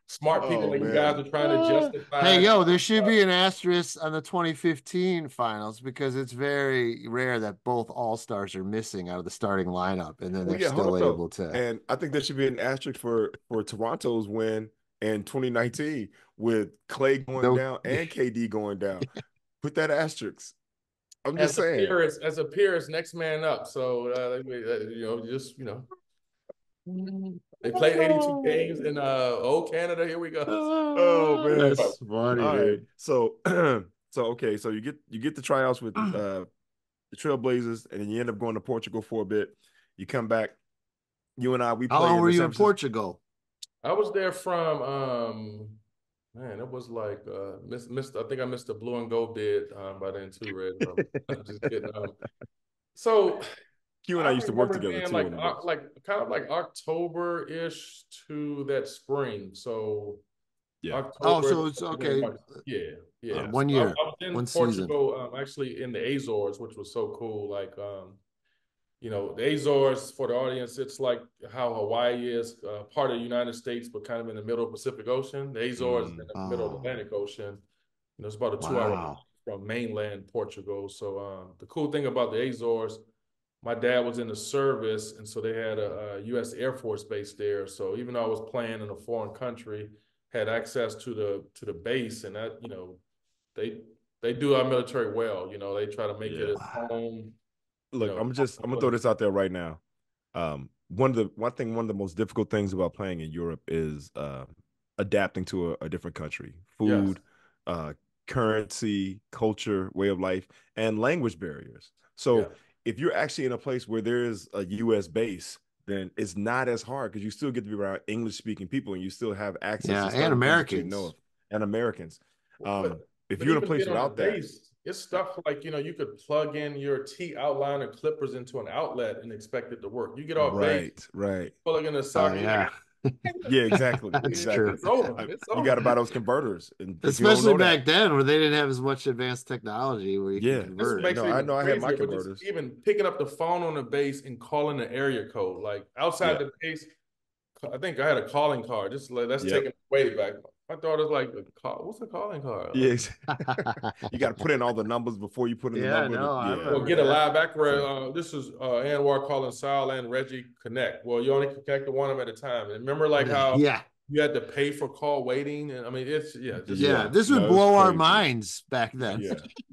smart people Oh like you guys man. are trying to justify. Hey, yo, there should be an asterisk on the 2015 finals because it's very rare that both All-Stars are missing out of the starting lineup, and then Well, they're yeah, hold still up though. able to. And I think there should be an asterisk for Toronto's win in 2019 with Clay going down and KD going down. Put that asterisk. I'm just saying. As a peer, it's next man up. So they played 82 games in old Canada. Here we go. Oh man, That's funny, all dude. right. So okay, so you get the tryouts with the Trailblazers, and then you end up going to Portugal for a bit. You come back. You and I, we How played long in were the you San in Francisco. Portugal? I was there from man, it was like missed. I think I missed the blue and gold bid by then too, Red. I'm just kidding. So Q and I used to work remember together being too. like kind of like October-ish to that spring. So yeah. Oh, October. so it's okay. Yeah. 1 So year, I was in 1 season. Portugal, actually in the Azores, which was so cool. Like, the Azores, for the audience, it's like how Hawaii is part of the United States, but kind of in the middle of the Pacific Ocean. The Azores is in the middle of the Atlantic Ocean. It's about a 2-hour from mainland Portugal. So the cool thing about the Azores, my dad was in the service, and so they had a U.S. Air Force base there. So even though I was playing in a foreign country, had access to the base, and that they do our military well. They try to make it at home. Look, I'm gonna throw this out there right now. One of the most difficult things about playing in Europe is adapting to a different country, food, currency, culture, way of life, and language barriers. So if you're actually in a place where there is a U.S. base, then it's not as hard because you still get to be around English-speaking people and you still have access to and Americans that you Americans. know of, and Americans. If But you're in a even place being on without the that, base, it's stuff like, you could plug in your T outline or clippers into an outlet and expect it to work. You get off base, right. plug in a socket. Yeah, exactly. That's true. It's over. You got to buy those converters, and especially back then where they didn't have as much advanced technology where you can convert. This makes it even I had my crazier, but converters. just even picking up the phone on the base and calling the area code, like outside the base. I think I had a calling card. Just like, let's take it way back. My daughter's like, what's a calling card? Yes. You got to put in all the numbers before you put in the number. Or get a live back where this is Anwar calling Sal and Reggie connect. Well, you only can connect to one of them at a time. And remember like how you had to pay for call waiting? And I mean, it's this would blow our minds back then.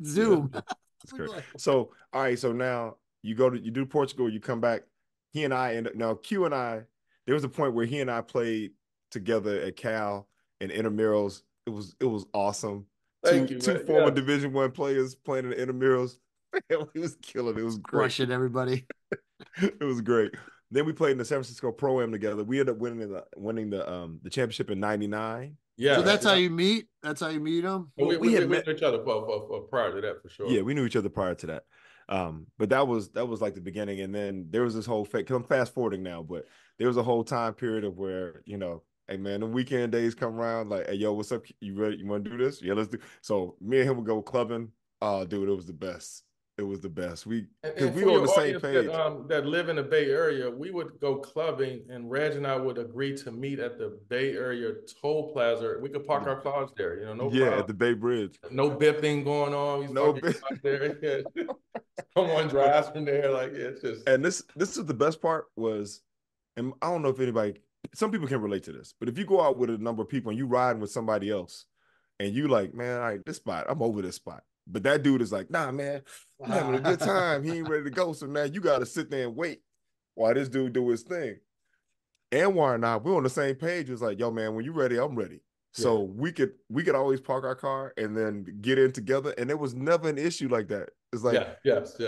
Zoom. That's great. So, all right. So now you do Portugal, you come back. He and I now Q and I, there was a point where he and I played together at Cal and intramurals. It was awesome. Two former Division I players playing in the intramurals. He was killing it. It was great. Crushing everybody. It was great. Then we played in the San Francisco Pro-Am together. We ended up winning the championship in '99. Yeah. So that's how you meet? That's how you meet them? Well, we had met each other prior to that for sure. Yeah, we knew each other prior to that. But that was like the beginning. And then there was this whole because I'm fast forwarding now, but there was a whole time period of where, hey man, the weekend days come around, like, hey, yo, what's up? You ready? You want to do this? Yeah, let's do. So me and him would go clubbing. Oh, dude, it was the best. It was the best. Because we were on the same page. That live in the Bay Area, we would go clubbing, and Reg and I would agree to meet at the Bay Area toll plaza. We could park our cars there, no problem. At the Bay Bridge. No bipping going on. No bipping there. Someone drives from there, like it's just. And this is the best part was, and I don't know if some people can relate to this, but if you go out with a number of people and you riding with somebody else, and you like, man, all right, this spot, I'm over this spot. But that dude is like, nah, man, I'm having a good time. He ain't ready to go. So now you got to sit there and wait while this dude do his thing. Anwar and I, we're on the same page. It's like, yo, man, when you ready, I'm ready. So we could always park our car and then get in together. And there was never an issue like that. It's like, yes.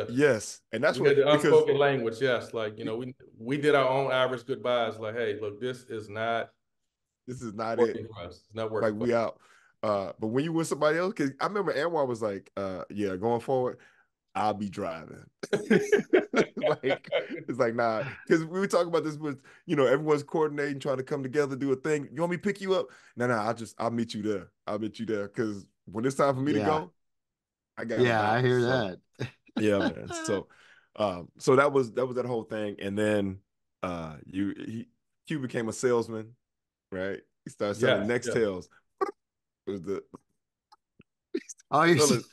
And that's what the unspoken language. Yes. Like, we did our own average goodbyes. Like, hey, look, this is not it. For us. It's not working. Like we out. But when you with somebody else, because I remember Anwar was like, going forward, I'll be driving. It's like, nah, because we were talking about this with, everyone's coordinating, trying to come together, do a thing. You want me to pick you up? No, I'll meet you there. Because when it's time for me to go, I got I hear that. Yeah, man. So that was that whole thing. And then Q became a salesman, right? He started selling Yes, yes. Nextels. It was the Oh, you selling,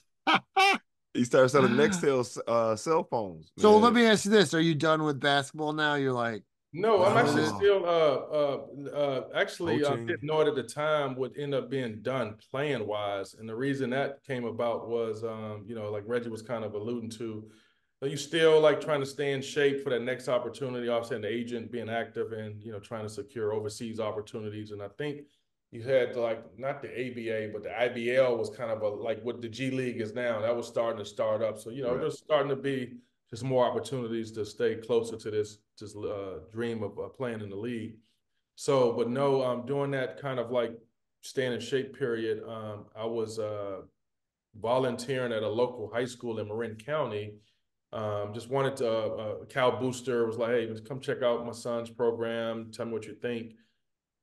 he started selling Nextel cell phones, So let man. me ask you this: are you done with basketball now? You're like No, I'm done with actually it? No. still actually Coaching. didn't know it at the time would end up being done playing wise. And the reason that came about was like Reggie was kind of alluding to, you still like trying to stay in shape for that next opportunity, obviously an agent being active and trying to secure overseas opportunities. And I think you had like not the ABA, but the IBL was kind of like what the G League is now. That was starting to start up. So Right. there's starting to be just more opportunities to stay closer to this dream of playing in the league. So, but no, during that kind of like staying in shape period, I was volunteering at a local high school in Marin County. Just wanted to, Cal Booster was like, hey, come check out my son's program. Tell me what you think.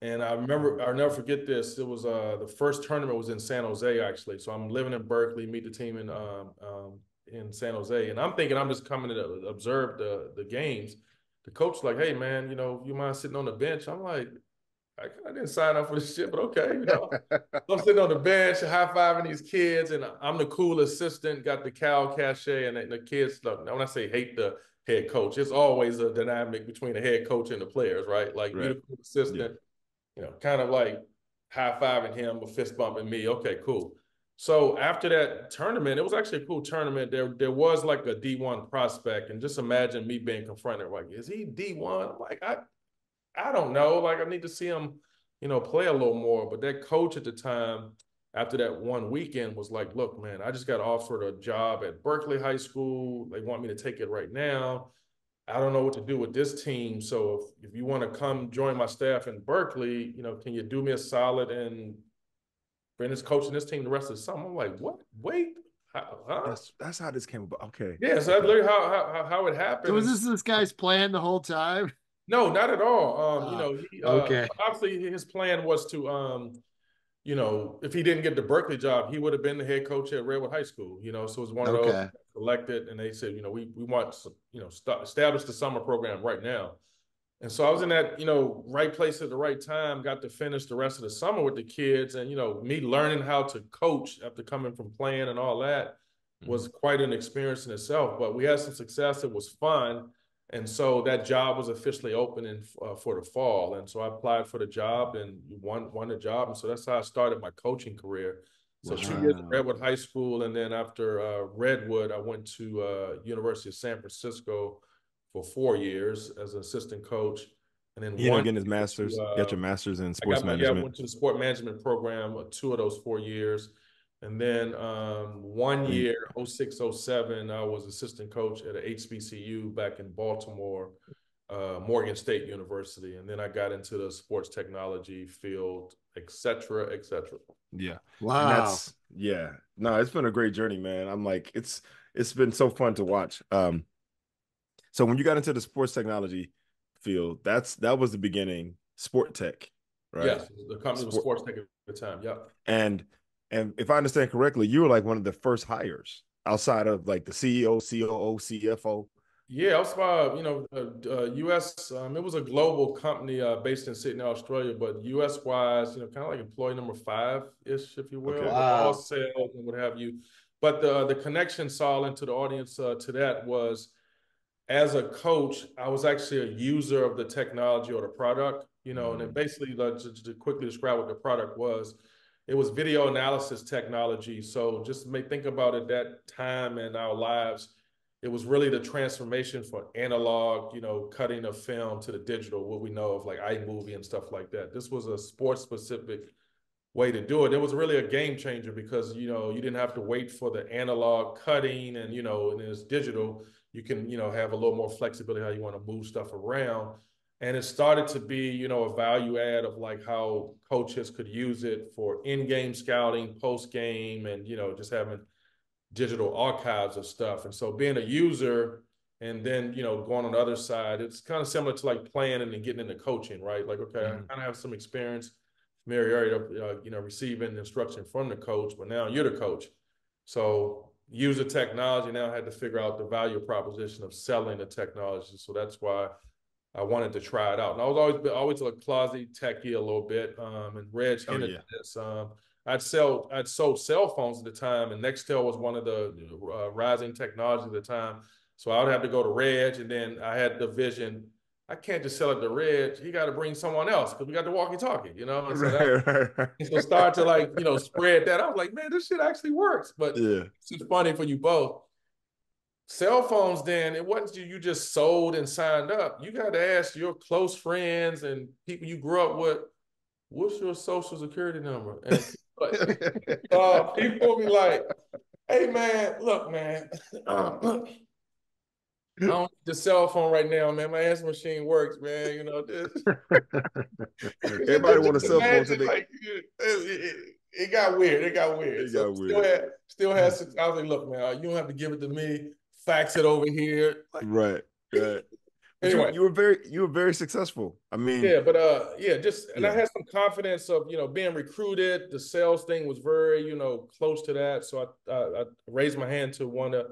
And I remember, I'll never forget this. It was the first tournament was in San Jose, actually. So I'm living in Berkeley, meet the team in San Jose. And I'm thinking I'm just coming to observe the games. The coach like, hey, man, you mind sitting on the bench? I'm like, I didn't sign up for this shit, but okay, I'm sitting on the bench, high-fiving these kids, and I'm the cool assistant, got the Cal cachet, and the kids, look, when I say hate the head coach, it's always a dynamic between the head coach and the players, right? Like, Right. you're the cool assistant, kind of like high-fiving him or fist bumping me. Okay, cool. So after that tournament, it was actually a cool tournament. There was like a D1 prospect, and just imagine me being confronted, like, is he D1? I'm like, I don't know. Like, I need to see him, play a little more. But that coach at the time, after that one weekend, was like, look, man, I just got offered a job at Berkeley High School. They want me to take it right now. I don't know what to do with this team. So if you want to come join my staff in Berkeley, can you do me a solid and finish coaching this team the rest of the summer? I'm like, what? Wait, huh? That's how this came about. Okay. Yeah, so that's literally how it happened. So was this guy's plan the whole time? No, not at all. He Okay. obviously his plan was to if he didn't get the Berkeley job, he would have been the head coach at Redwood High School. So it was one of those Okay. selected, and they said, we want to, establish the summer program right now. And so I was in that, right place at the right time, got to finish the rest of the summer with the kids. And, me learning how to coach after coming from playing and all that was quite an experience in itself. But we had some success. It was fun. And so that job was officially opening for the fall. And so I applied for the job and won the job. And so that's how I started my coaching career. So 2 years at Redwood High School. And then after Redwood, I went to University of San Francisco for 4 years as an assistant coach. And then Getting his master's, got your master's in sports management. I went to the sport management program 2 of those 4 years. And then 1 year, 06, 07, I was assistant coach at a HBCU back in Baltimore, Morgan State University. And then I got into the sports technology field, et cetera, et cetera. Yeah. Wow. And no, it's been a great journey, man. I'm like, it's been so fun to watch. So when you got into the sports technology field, that was the beginning, Sport Tech, right? Yes, the company was Sports Tech at the time. Yeah. And if I understand correctly, you were like one of the first hires outside of like the CEO, COO, CFO. Yeah, I was U.S. It was a global company based in Sydney, Australia, but U.S. wise, kind of like employee number 5-ish, if you will, Okay. with all sales and what have you. But the connection, Saul, into the audience to that was, as a coach, I was actually a user of the technology or the product, and then basically to quickly describe what the product was. It was video analysis technology. So just think about it, that time in our lives, it was really the transformation for analog, cutting of film to the digital, what we know of like iMovie and stuff like that. This was a sports specific way to do it. It was really a game changer because, you didn't have to wait for the analog cutting and, and it's digital. You can, have a little more flexibility how you want to move stuff around. And it started to be, a value add of like how coaches could use it for in-game scouting, post-game, and, just having digital archives of stuff. And so being a user and then, going on the other side, it's kind of similar to like playing and then getting into coaching, right? Like, okay, I kind of have some experience, familiarity of, receiving instruction from the coach, but now you're the coach. So use the technology, now I had to figure out the value proposition of selling the technology. So that's why I wanted to try it out. And I was always a closet techie a little bit. And Reg hinted at this. I'd sold cell phones at the time, and Nextel was one of the rising technologies at the time. So I would have to go to Reg, and then I had the vision. I can't just sell it to Reg. He got to bring someone else because we got the walkie-talkie, you know. And so so start to like, you know, spread that. I was like, man, this shit actually works. But it's just funny for you both. Cell phones, then it wasn't you just sold and signed up. You got to ask your close friends and people you grew up with, what's your social security number? And people be like, hey man, look, man, I don't need the cell phone right now, man. My answer machine works, man. You know this. Everybody want a cell phone today. Like, it got weird. It got weird. Still has. I was like, look, man, you don't have to give it to me. Fax it over here. Like, right. Anyway, you were very successful. I mean, and I had some confidence of, you know, being recruited. The sales thing was very, you know, close to that. So I raised my hand to want to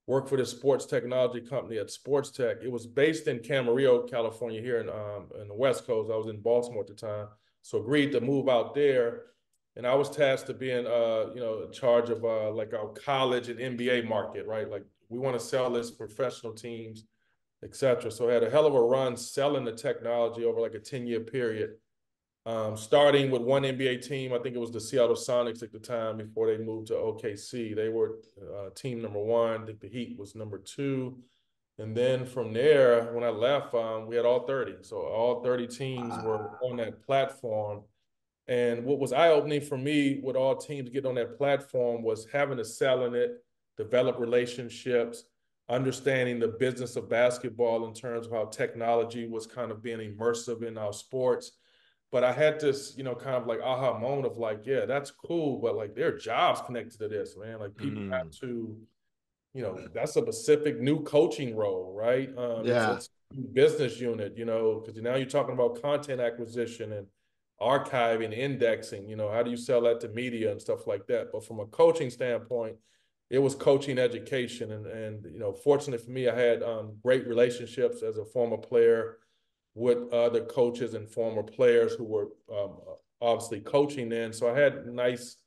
work for this sports technology company at Sports Tech. It was based in Camarillo, California, here in the West Coast. I was in Baltimore at the time, so agreed to move out there. And I was tasked to being, you know, in charge of like our college and NBA market, right? Like we want to sell this to professional teams, et cetera. So I had a hell of a run selling the technology over like a 10-year period. Starting with one NBA team, I think it was the Seattle Sonics at the time before they moved to OKC. They were team number 1. I think the Heat was number 2. And then from there, when I left, we had all 30. So all 30 teams were on that platform. And what was eye-opening for me with all teams getting on that platform was having to sell in it, develop relationships, understanding the business of basketball in terms of how technology was kind of being immersive in our sports. But I had this, you know, kind of like aha moment of like, yeah, that's cool, but like there are jobs connected to this, man. Like people have to, you know, that's a specific new coaching role, right? It's a business unit, you know, because now you're talking about content acquisition and archiving, indexing, you know, how do you sell that to media and stuff like that? But from a coaching standpoint, it was coaching education. And you know, fortunately for me, I had great relationships as a former player with other coaches and former players who were obviously coaching then. So I had nice,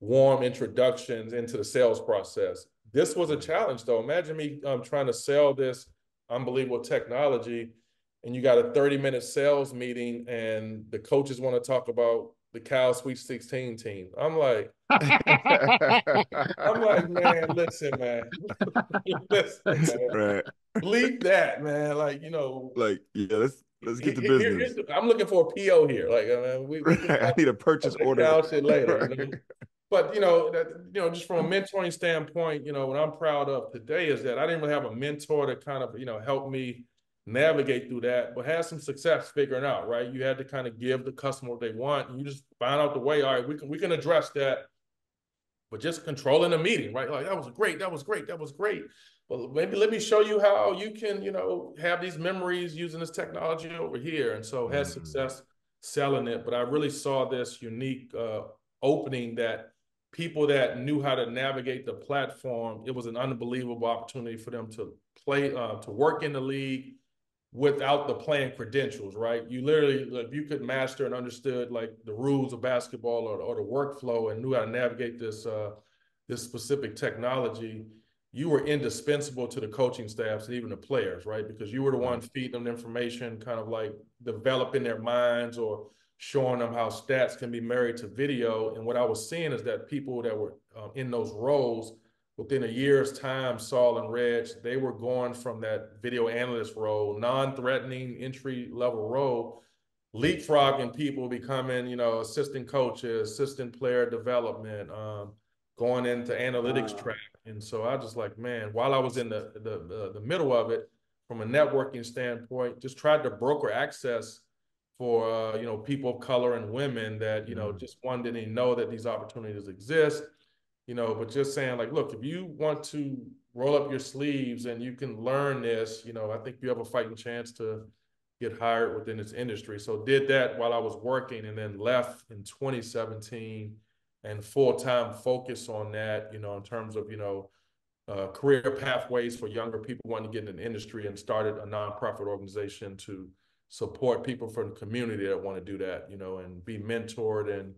warm introductions into the sales process. This was a challenge, though. Imagine me trying to sell this unbelievable technology, and you got a 30-minute sales meeting, and the coaches want to talk about the Cal Sweet 16 team. I'm like, man, listen, man. Right. Bleep that, man. Like, you know, like, yeah, let's get to business. I'm looking for a PO here. Like, I need a purchase order. Shit later, you know? But you know, just from a mentoring standpoint, you know, what I'm proud of today is that I didn't really have a mentor to kind of, you know, help me navigate through that, but had some success figuring out, right? You had to kind of give the customer what they want, and you just find out the way. All right, we can address that, but just controlling the meeting, right? Like that was great. But maybe let me show you how you can, you know, have these memories using this technology over here. And so had success selling it, but I really saw this unique opening that people that knew how to navigate the platform, it was an unbelievable opportunity for them to play, to work in the league without the playing credentials, right? You literally, if you could master and understood like the rules of basketball or the workflow and knew how to navigate this this specific technology, you were indispensable to the coaching staffs and even the players, right? Because you were the one feeding them information, kind of like developing their minds or showing them how stats can be married to video. And what I was seeing is that people that were in those roles, within a year's time, Saul and Reg, they were going from that video analyst role, non-threatening entry-level role, leapfrogging people, becoming, you know, assistant coaches, assistant player development, going into analytics track. And so I just like, man, while I was in the middle of it, from a networking standpoint, just tried to broker access for, you know, people of color and women that, you know, just one didn't even know that these opportunities exist. You know, but just saying like, look, if you want to roll up your sleeves and you can learn this, you know, I think you have a fighting chance to get hired within this industry. So did that while I was working, and then left in 2017 and full-time focus on that, you know, in terms of, you know, career pathways for younger people wanting to get in the industry, and started a nonprofit organization to support people from the community that want to do that, and be mentored and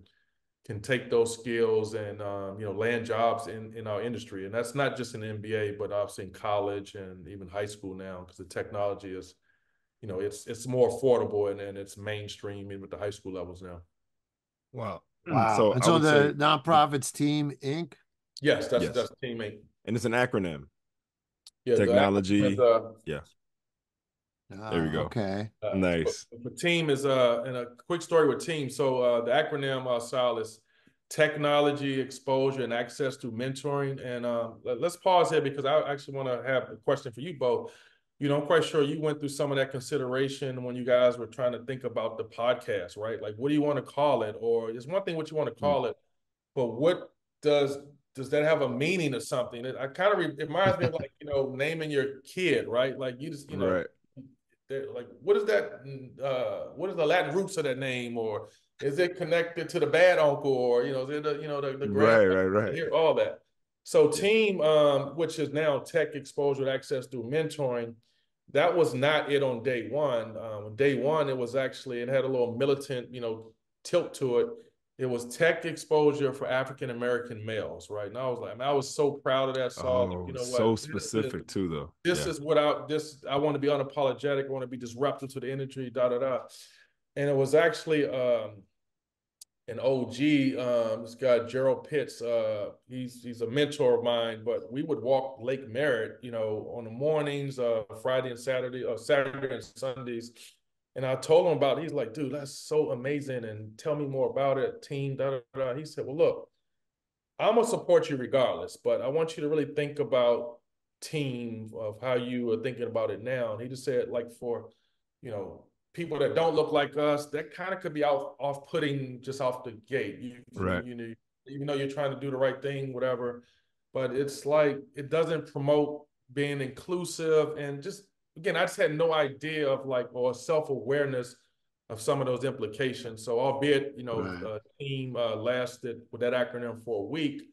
can take those skills and, land jobs in our industry. And that's not just in the NBA, but obviously in college and even high school now, because the technology is, it's more affordable and it's mainstream even with the high school levels now. Wow. Wow. So And I so would the say, nonprofits Team Inc. Yes, that's yes. Team Inc. And it's an acronym. Yeah, Technology. the acronym is, Yeah. There we go. Okay. Nice. The team is and a quick story with team. So the acronym, Sal, is technology, exposure, and access to mentoring. And let's pause here because I actually want to have a question for you both. I'm quite sure you went through some of that consideration when you guys were trying to think about the podcast, right? Like, what do you want to call it? Or it's one thing what you want to call it, but what does that have a meaning or something? It kind of it reminds me of like, naming your kid, right? Like you just, Right. like what is that? What is the Latin roots of that name, or is it connected to the bad uncle, or is it the grandpa? Right. Hear all that. So team, which is now tech exposure and access through mentoring, that was not it on day one. Day one, it was actually, it had a little militant, tilt to it. It was tech exposure for African American males, right? And I was like, I was so proud of that song. Oh, You know so what? specific too, though. This is what I want to be unapologetic. I want to be disruptive to the industry, And it was actually an OG, this guy, Gerald Pitts. He's a mentor of mine, but we would walk Lake Merritt, on the mornings, Friday and Saturday, or Saturday and Sundays. And I told him about it. He's like, dude, that's so amazing. And tell me more about it, team, He said, well, look, I'm gonna support you regardless, but I want you to really think about team of how you are thinking about it now. And he just said, like, for, people that don't look like us, that kind of could be off-putting just off the gate. Right. Even though you're trying to do the right thing, whatever, but it's like, it doesn't promote being inclusive. And just, again, I just had no idea of or self-awareness of some of those implications. So albeit, Right. team lasted with that acronym for a week,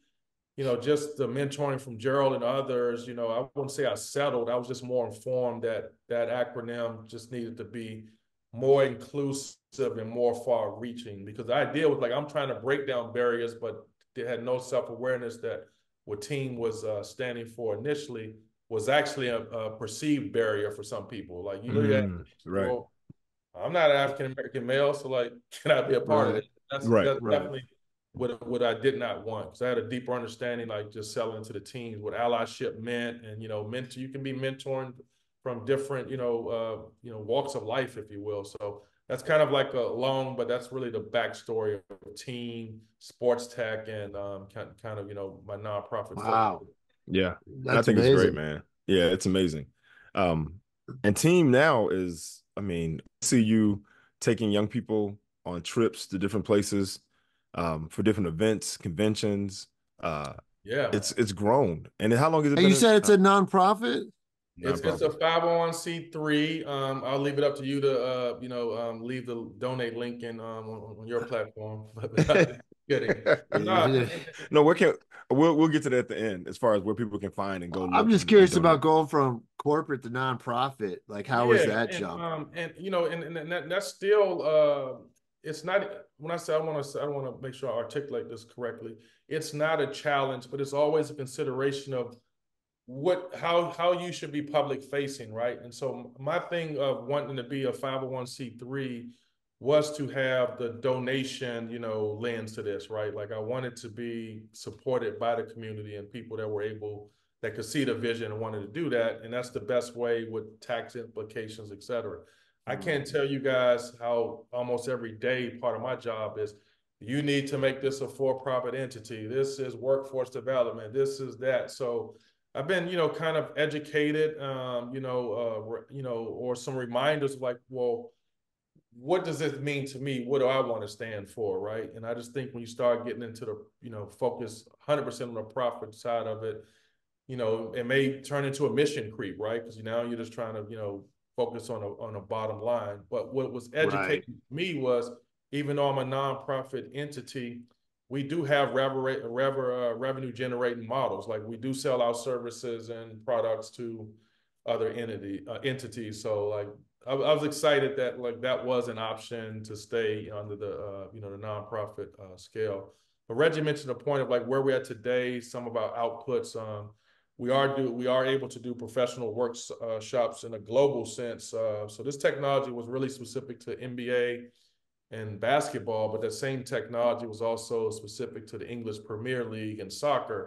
just the mentoring from Gerald and others, I wouldn't say I settled. I was just more informed that that acronym just needed to be more inclusive and more far reaching, because the idea was like, I'm trying to break down barriers, but they had no self-awareness that what team was standing for initially was actually a perceived barrier for some people. Like, right. well, I'm not an African-American male, so like, can I be a part of it? That's definitely what I did not want, because I had a deeper understanding, like just selling into the teams, what allyship meant, and you can be mentoring from different walks of life, if you will. So that's kind of like a long, but that's really the backstory of team, sports tech, and kind of my nonprofit. Wow. Focus. Yeah, That's I think amazing. it's great, man. Yeah, it's amazing. And team now is, I mean, I see you taking young people on trips to different places, for different events, conventions. Yeah, it's grown. And how long has it And been? you said it's a nonprofit? It's a 501c3. I'll leave it up to you to leave the donate link in on your platform. Kidding. No, we'll get to that at the end, as far as where people can find and go. I'm just curious about going from corporate to nonprofit. Like, how was that jump? And that's still it's not, when I say I want to make sure I articulate this correctly. It's not a challenge, but it's always a consideration of how you should be public facing, right? And so my thing of wanting to be a 501c3 was to have the donation, lens to this, right? Like, I wanted to be supported by the community and people that could see the vision and wanted to do that. And that's the best way, with tax implications, et cetera. I can't tell you guys how almost every day part of my job is, you need to make this a for-profit entity. This is workforce development. This is that. So I've been, kind of educated, or some reminders of like, well, what does this mean to me? What do I want to stand for, right? And I just think when you start getting into the, focus 100% on the profit side of it, it may turn into a mission creep, right? Because now you're just trying to, focus on a bottom line. But what was educating me was, even though I'm a nonprofit entity, we do have revenue generating models. Like we do sell our services and products to other entities. So like I was excited that like that was an option to stay under the the nonprofit scale. But Reggie mentioned the point of like where we're at today, some of our outputs. We are able to do professional workshops in a global sense. So this technology was really specific to NBA and basketball, but that same technology was also specific to the English Premier League and soccer.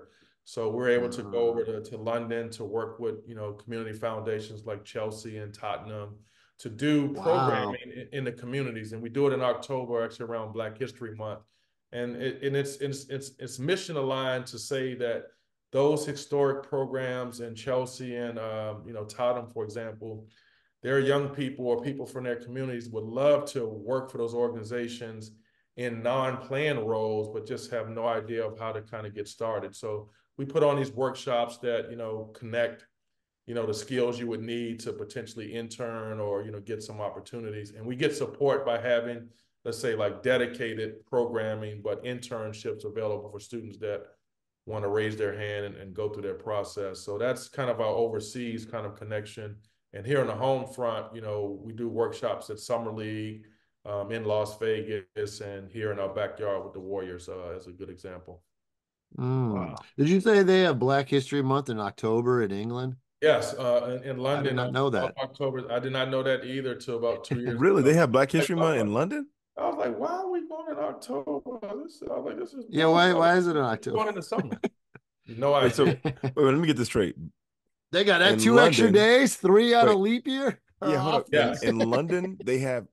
So we're able to go over to London to work with, community foundations like Chelsea and Tottenham to do programming in the communities. And we do it in October, actually around Black History Month. And it's mission aligned to say that those historic programs in Chelsea and, Tottenham, for example, their young people or people from their communities would love to work for those organizations in non-playing roles, but just have no idea of how to kind of get started. So we put on these workshops that, connect, the skills you would need to potentially intern or, get some opportunities. And we get support by having, let's say, like dedicated programming, but internships available for students that want to raise their hand and go through their process. So that's kind of our overseas kind of connection. And here on the home front, we do workshops at Summer League in Las Vegas and here in our backyard with the Warriors as a good example. Wow. Did you say they have Black History Month in October in England? Yes, in London. I did not know that. October. I did not know that either till about 2 years Really? ago. They have Black History Month in London? I was like, why are we going in October? This is yeah. Why is it in October? Going in the summer. No idea. So, wait, let me get this straight. They got that In 2 London, extra days, 3 out of leap year. Yeah, hold up. Yes. In London, they have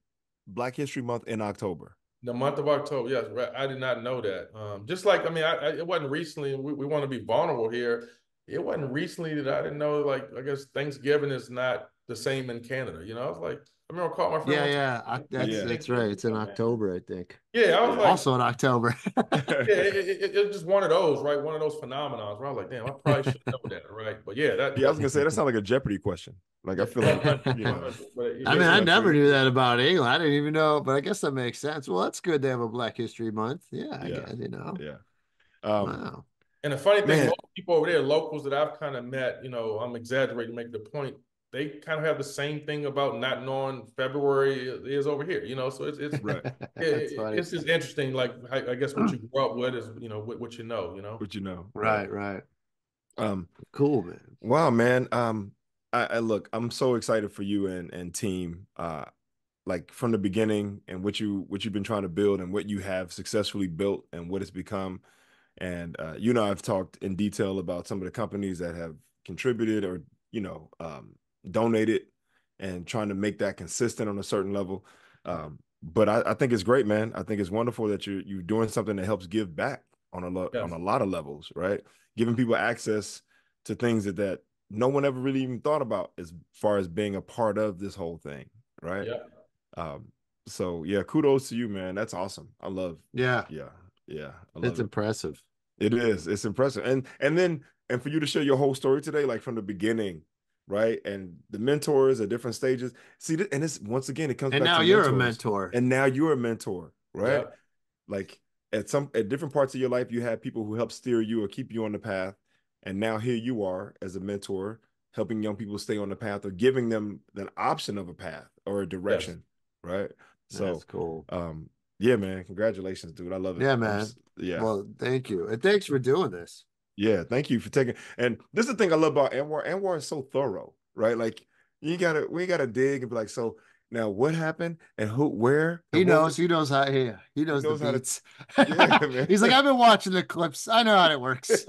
Black History Month in October. The month of October, yes. I did not know that. Just like, it wasn't recently, we want to be vulnerable here. It wasn't recently that I didn't know, like, I guess Thanksgiving is not the same in Canada. I was like, I remember calling my friend. That's right. It's in October, I think. Yeah, I was like. Also in October. It's just one of those, right? One of those phenomenons where I was like, damn, I probably should know that, right? But yeah, I was going to say, that sounds like a Jeopardy question. Like, I feel like, I never knew that about England. I didn't even know, but I guess that makes sense. Well, that's good. They have a Black History Month. Yeah, I guess, Yeah. Wow. And the funny thing, most people over there, locals that I've kind of met, I'm exaggerating to make the point, they kind of have the same thing about not knowing February is over here, so it's right. It's just interesting. Like, I guess what you grew up with is, what you know. What you know. Right. Cool, man. Wow, man. I look, I'm so excited for you and team. Like from the beginning and what you've been trying to build and what you have successfully built and what it's become. And I've talked in detail about some of the companies that have contributed or donated and trying to make that consistent on a certain level. But I think it's great, man. I think it's wonderful that you're doing something that helps give back on a lot of levels, right? Giving people access to things that no one ever really even thought about as far as being a part of this whole thing, right? Yeah. So yeah, kudos to you, man. That's awesome. I love. Yeah. It's impressive. It is. It's impressive. And for you to share your whole story today, like from the beginning, right? And the mentors at different stages. See, and it's once again, it comes back to mentors. And now you're a mentor. And now you're a mentor, right? Yeah. Like at different parts of your life, you had people who help steer you or keep you on the path. And now here you are as a mentor, helping young people stay on the path or giving them an option of a path or a direction, right? So that's cool. Yeah, man. Congratulations, dude. I love it. Yeah, man. Well, thank you. And thanks for doing this. Yeah, thank you for taking. And this is the thing I love about Anwar. Anwar is so thorough, right? Like we gotta dig and be like, so now what happened and where? He knows how the beats. Man. He's like, I've been watching the clips. I know how it works.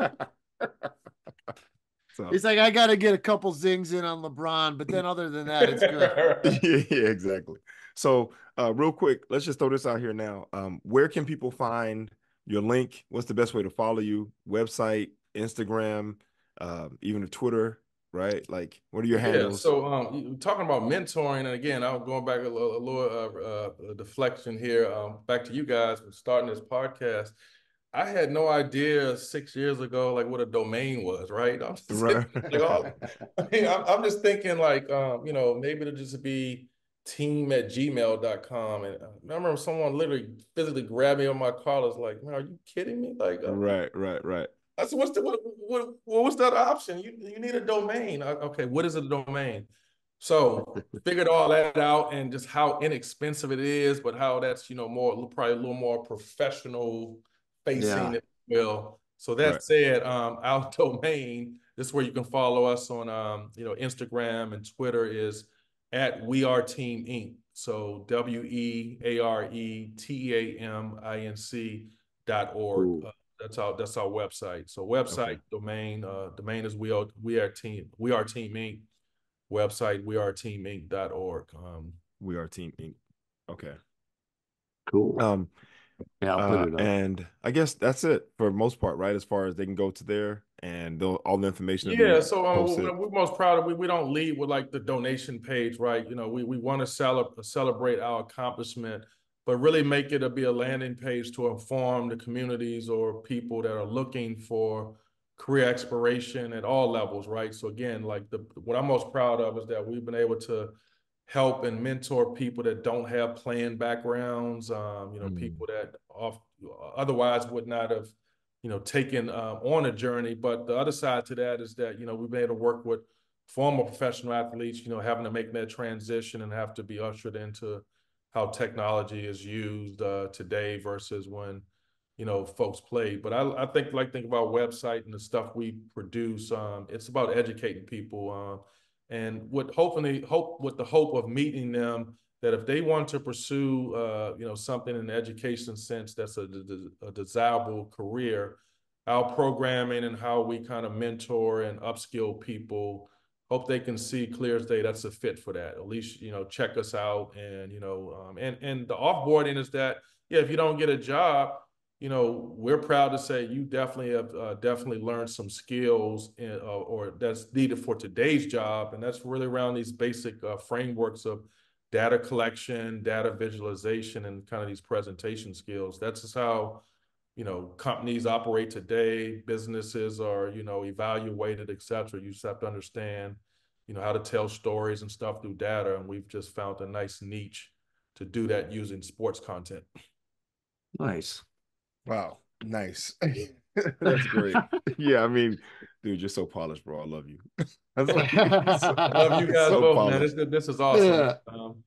So he's like, I got to get a couple zings in on LeBron, but then other than that, it's good. Yeah, exactly. So real quick, let's just throw this out here now. Where can people find your link? What's the best way to follow you? Website, Instagram, even Twitter, right? Like, what are your handles? So talking about mentoring, and again, I'm going back a little deflection here, back to you guys starting this podcast. I had no idea 6 years ago, like what a domain was, right? I'm just thinking like, maybe it'll just be team@gmail.com. And I remember someone literally physically grabbed me on my collar. Was like, man, are you kidding me? Like, Right. I said, what's the other option? You need a domain. Okay, what is a domain? So figured all that out and just how inexpensive it is, but how that's, more, probably a little more professional facing, Yeah. if you will. So that Right. said, our domain, this is where you can follow us on, Instagram and Twitter is at We Are Team Inc. So WEARETEAMINC.org. Cool. That's our website. So website, domain is We Are Team Inc. Website, weareteaminc.org. We Are Team Inc. Okay. Cool. Yeah, I'll put it up. And I guess that's it for the most part, right? As far as they can go to there and all the information. Yeah, so we're most proud of. We don't lead with like the donation page, right? We want to celebrate our accomplishment, but really make it be a landing page to inform the communities or people that are looking for career exploration at all levels, right? So again, like what I'm most proud of is that we've been able to help and mentor people that don't have playing backgrounds, people that otherwise would not have, taken on a journey. But the other side to that is that, we've been able to work with former professional athletes, having to make that transition and have to be ushered into how technology is used today versus when, folks played. But I think about website and the stuff we produce. It's about educating people. And with the hope of meeting them, that if they want to pursue, something in the education sense that's a desirable career, our programming and how we kind of mentor and upskill people, hope they can see clear as day that's a fit for that. At least, check us out. And, and the offboarding is that, yeah, if you don't get a job, we're proud to say you definitely have definitely learned some skills or that's needed for today's job. And that's really around these basic frameworks of data collection, data visualization, and kind of these presentation skills. That's just how, companies operate today. Businesses are, evaluated, et cetera. You just have to understand, how to tell stories and stuff through data. And we've just found a nice niche to do that using sports content. Nice. Wow. Nice. That's great. Yeah, I mean, dude, you're so polished, bro. I love you. I love you guys both, man. This is awesome. Yeah.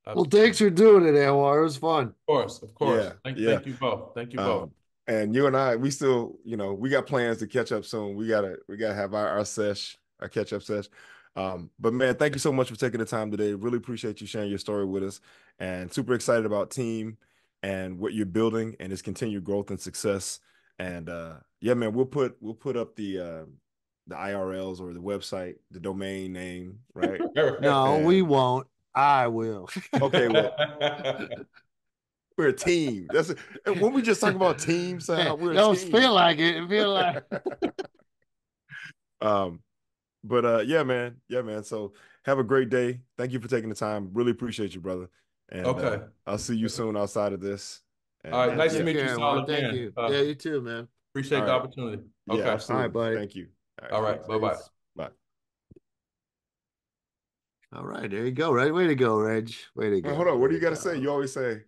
Well, thanks for doing it, Anwar. It was fun. Of course. Yeah, Thank you both. Thank you both. And you and I, we still, we got plans to catch up soon. We gotta have our catch up sesh. But man, thank you so much for taking the time today. Really appreciate you sharing your story with us, and super excited about team and what you're building and its continued growth and success. And yeah, man, we'll put up the IRLs or the website, the domain name, right? No, we won't. I will. Okay, well, we're a team. And when we just talk about teams, we're a team. Feel like it. Feel like. But yeah, man. So have a great day. Thank you for taking the time. Really appreciate you, brother. And okay, I'll see you soon outside of this. And, all right, nice to meet you, Saul, again. Thank you. Yeah, you too, man. Appreciate the opportunity. Okay, yeah, absolutely. All right, buddy. Thank you. All right, bye-bye. Bye. All right, there you go. Right, way to go, Reg. Way to go. Hold on. What do you got to say? You always say.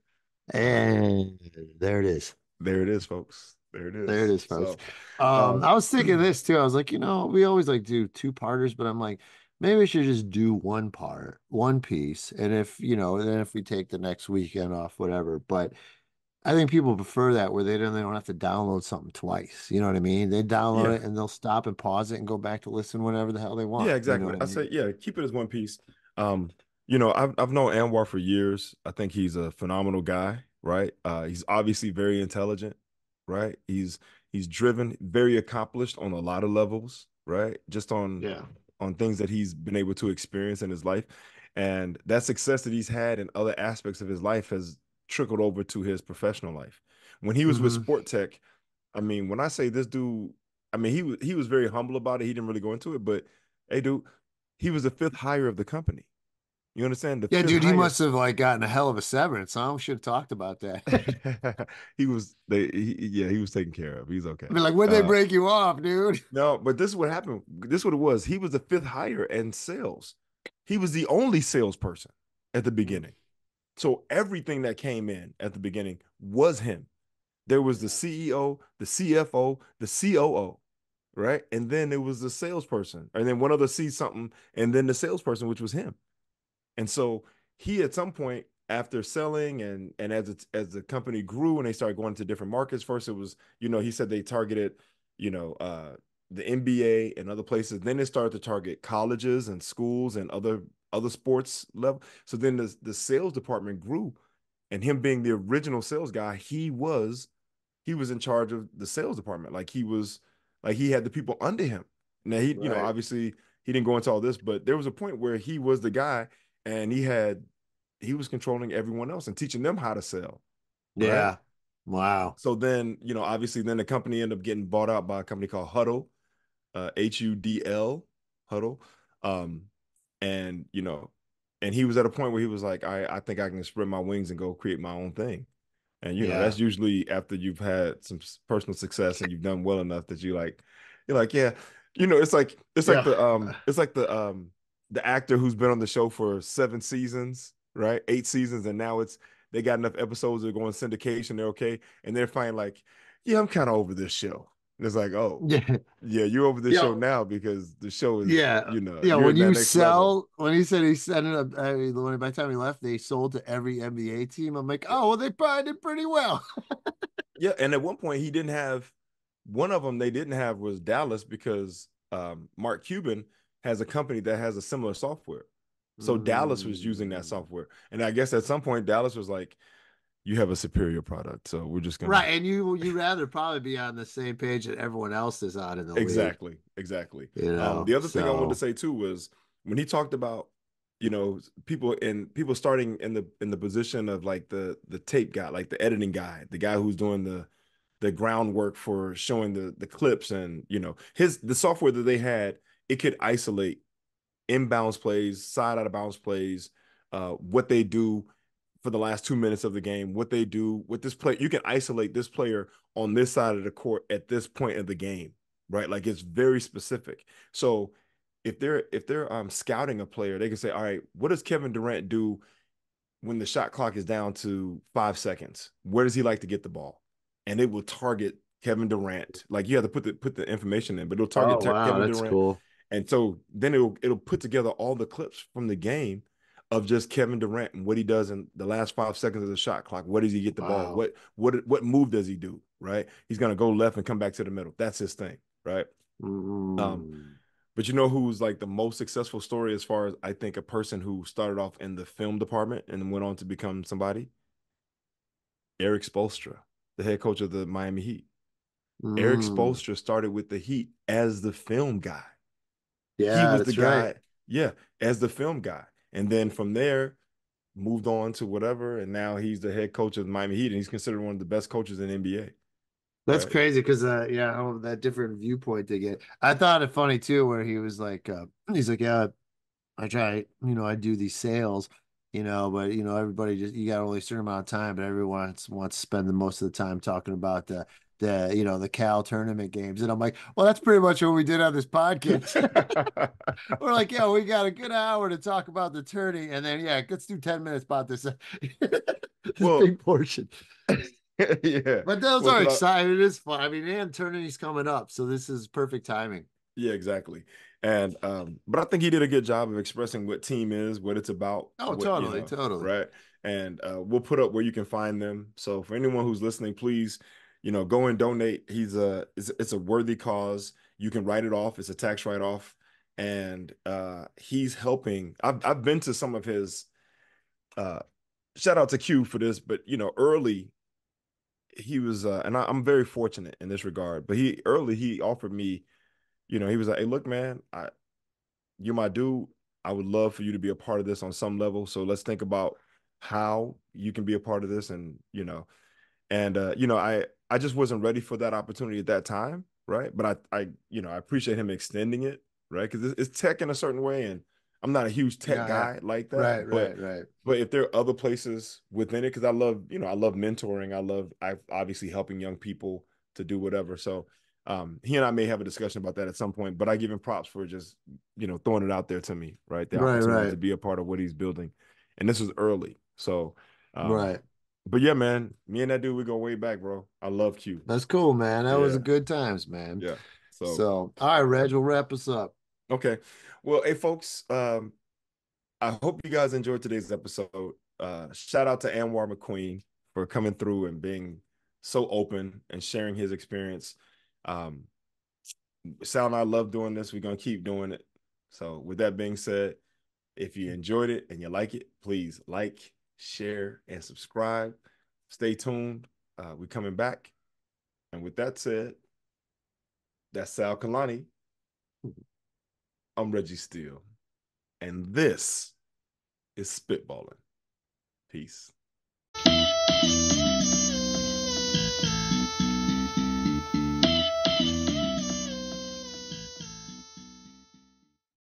And there it is. There it is, folks. There it is. There it is, folks. So, I was thinking this too. I was like, we always like do two-parters, but I'm like, maybe we should just do one piece. And if, then if we take the next weekend off, whatever. But I think people prefer that where they don't have to download something twice. You know what I mean? They download it and they'll stop and pause it and go back to listen whenever the hell they want. Yeah, exactly. I say, yeah, keep it as one piece. I've known Anwar for years. I think he's a phenomenal guy, right? He's obviously very intelligent, right? He's driven, very accomplished on a lot of levels, right? Just on things that he's been able to experience in his life. And that success that he's had in other aspects of his life has trickled over to his professional life. When he was with Sport Tech, I mean, when I say this dude, I mean, he was very humble about it. He didn't really go into it, but hey, dude, he was the 5th hire of the company. You understand? Yeah, dude, he must have gotten a hell of a severance. I should have talked about that. he was taken care of. He's okay. I mean, like, where'd they break you off, dude? No, but this is what happened. This is what it was. He was the 5th hire in sales. He was the only salesperson at the beginning. So everything that came in at the beginning was him. There was the CEO, the CFO, the COO, right? And then it was the salesperson, and then one other sees something, and then the salesperson, which was him. And so he, at some point, after selling and as the company grew and they started going to different markets, first it was, he said they targeted, the NBA and other places. Then they started to target colleges and schools and other sports level. So then the sales department grew, and him being the original sales guy, he was in charge of the sales department. He had the people under him. Now Right. obviously he didn't go into all this, but there was a point where he was the guy, and he was controlling everyone else and teaching them how to sell. Yeah. Right? Wow. So then, obviously then the company ended up getting bought out by a company called Huddle, HUDL, Huddle. And and he was at a point where he was like, I think I can spread my wings and go create my own thing. And that's usually after you've had some personal success and you've done well enough that you're like, yeah, it's like the actor who's been on the show for 7 seasons, right? 8 seasons, and now they got enough episodes, they're going syndication, they're okay, and they're finally like, yeah, I'm kind of over this show. And it's like, oh, yeah, you're over this show now because the show is, you're when in that you next level. when he said he set it up, I mean, by the time he left, they sold to every NBA team. I'm like, oh, well, they probably did pretty well. Yeah, and at one point he didn't have one of them. They didn't have was Dallas because Mark Cuban has a company that has a similar software. So Dallas was using that software, and I guess at some point Dallas was like, "You have a superior product, so we're just gonna." Right, and you rather probably be on the same page that everyone else is on in the league. Exactly. The other thing I wanted to say too was when he talked about people starting in the position of like the tape guy, like the editing guy, the guy who's doing the groundwork for showing the clips, and the software that they had, it could isolate inbounds plays, side out of bounds plays, what they do for the last 2 minutes of the game, what they do with this play. You can isolate this player on this side of the court at this point of the game, right? Like it's very specific. So if they're scouting a player, they can say, all right, what does Kevin Durant do when the shot clock is down to 5 seconds? Where does he like to get the ball? And it will target Kevin Durant. Like you have to put the information in, but it'll target Kevin that's Durant. cool. And so then it'll put together all the clips from the game of just Kevin Durant and what he does in the last 5 seconds of the shot clock. Where does he get the ball? What move does he do? Right? He's gonna go left and come back to the middle. That's his thing, right? But you know who's like the most successful story as far as I think a person who started off in the film department and went on to become somebody? Eric Spoelstra, the head coach of the Miami Heat. Eric Spoelstra started with the Heat as the film guy. Yeah, he was the guy, right. Yeah, as the film guy. And then from there, moved on to whatever, and now he's the head coach of the Miami Heat, and he's considered one of the best coaches in the NBA. That's crazy because that different viewpoint they get. I thought it funny too, where he was like, he's like, yeah, I try, I do these sales, but everybody you got only a certain amount of time, but everyone wants to spend the most of the time talking about the Cal tournament games. And I'm like, well, that's pretty much what we did on this podcast. We're like, yeah, we got a good hour to talk about the tourney, and then let's do 10 minutes about this, big portion. Yeah, but those are exciting. It is fun. I mean, and tourney's coming up, so this is perfect timing. Yeah, exactly. And but I think he did a good job of expressing what team is, what it's about. Oh, totally. Right. And we'll put up where you can find them. So for anyone who's listening, please, go and donate. It's a worthy cause. You can write it off. It's a tax write-off. And he's helping. I've been to some of his shout out to Q for this, but early he was and I'm very fortunate in this regard, but he offered me, he was like, hey, look, man, you're my dude. I would love for you to be a part of this on some level. So let's think about how you can be a part of this. And, I just wasn't ready for that opportunity at that time. Right. But I appreciate him extending it. Right. Because it's tech in a certain way. And I'm not a huge tech guy like that. Right. But if there are other places within it, because I love mentoring. I obviously helping young people to do whatever. So he and I may have a discussion about that at some point, but I give him props for just, throwing it out there to me, right? The opportunity to be a part of what he's building. And this was early. So, Right. but yeah, man, me and that dude, we go way back, bro. I love Q. That's cool, man. That was Yeah. a good times, man. Yeah. So, all right, Reg, we'll wrap us up. Okay. Well, hey, folks, I hope you guys enjoyed today's episode. Shout out to Anwar McQueen for coming through and being so open and sharing his experience. Sal and I love doing this. We're going to keep doing it. So with that being said, if you enjoyed it and you like it, please like, share, and subscribe. Stay tuned. We're coming back. And with that said, that's Sal Kalani. I'm Reggie Steele. And this is Spitballin. Peace.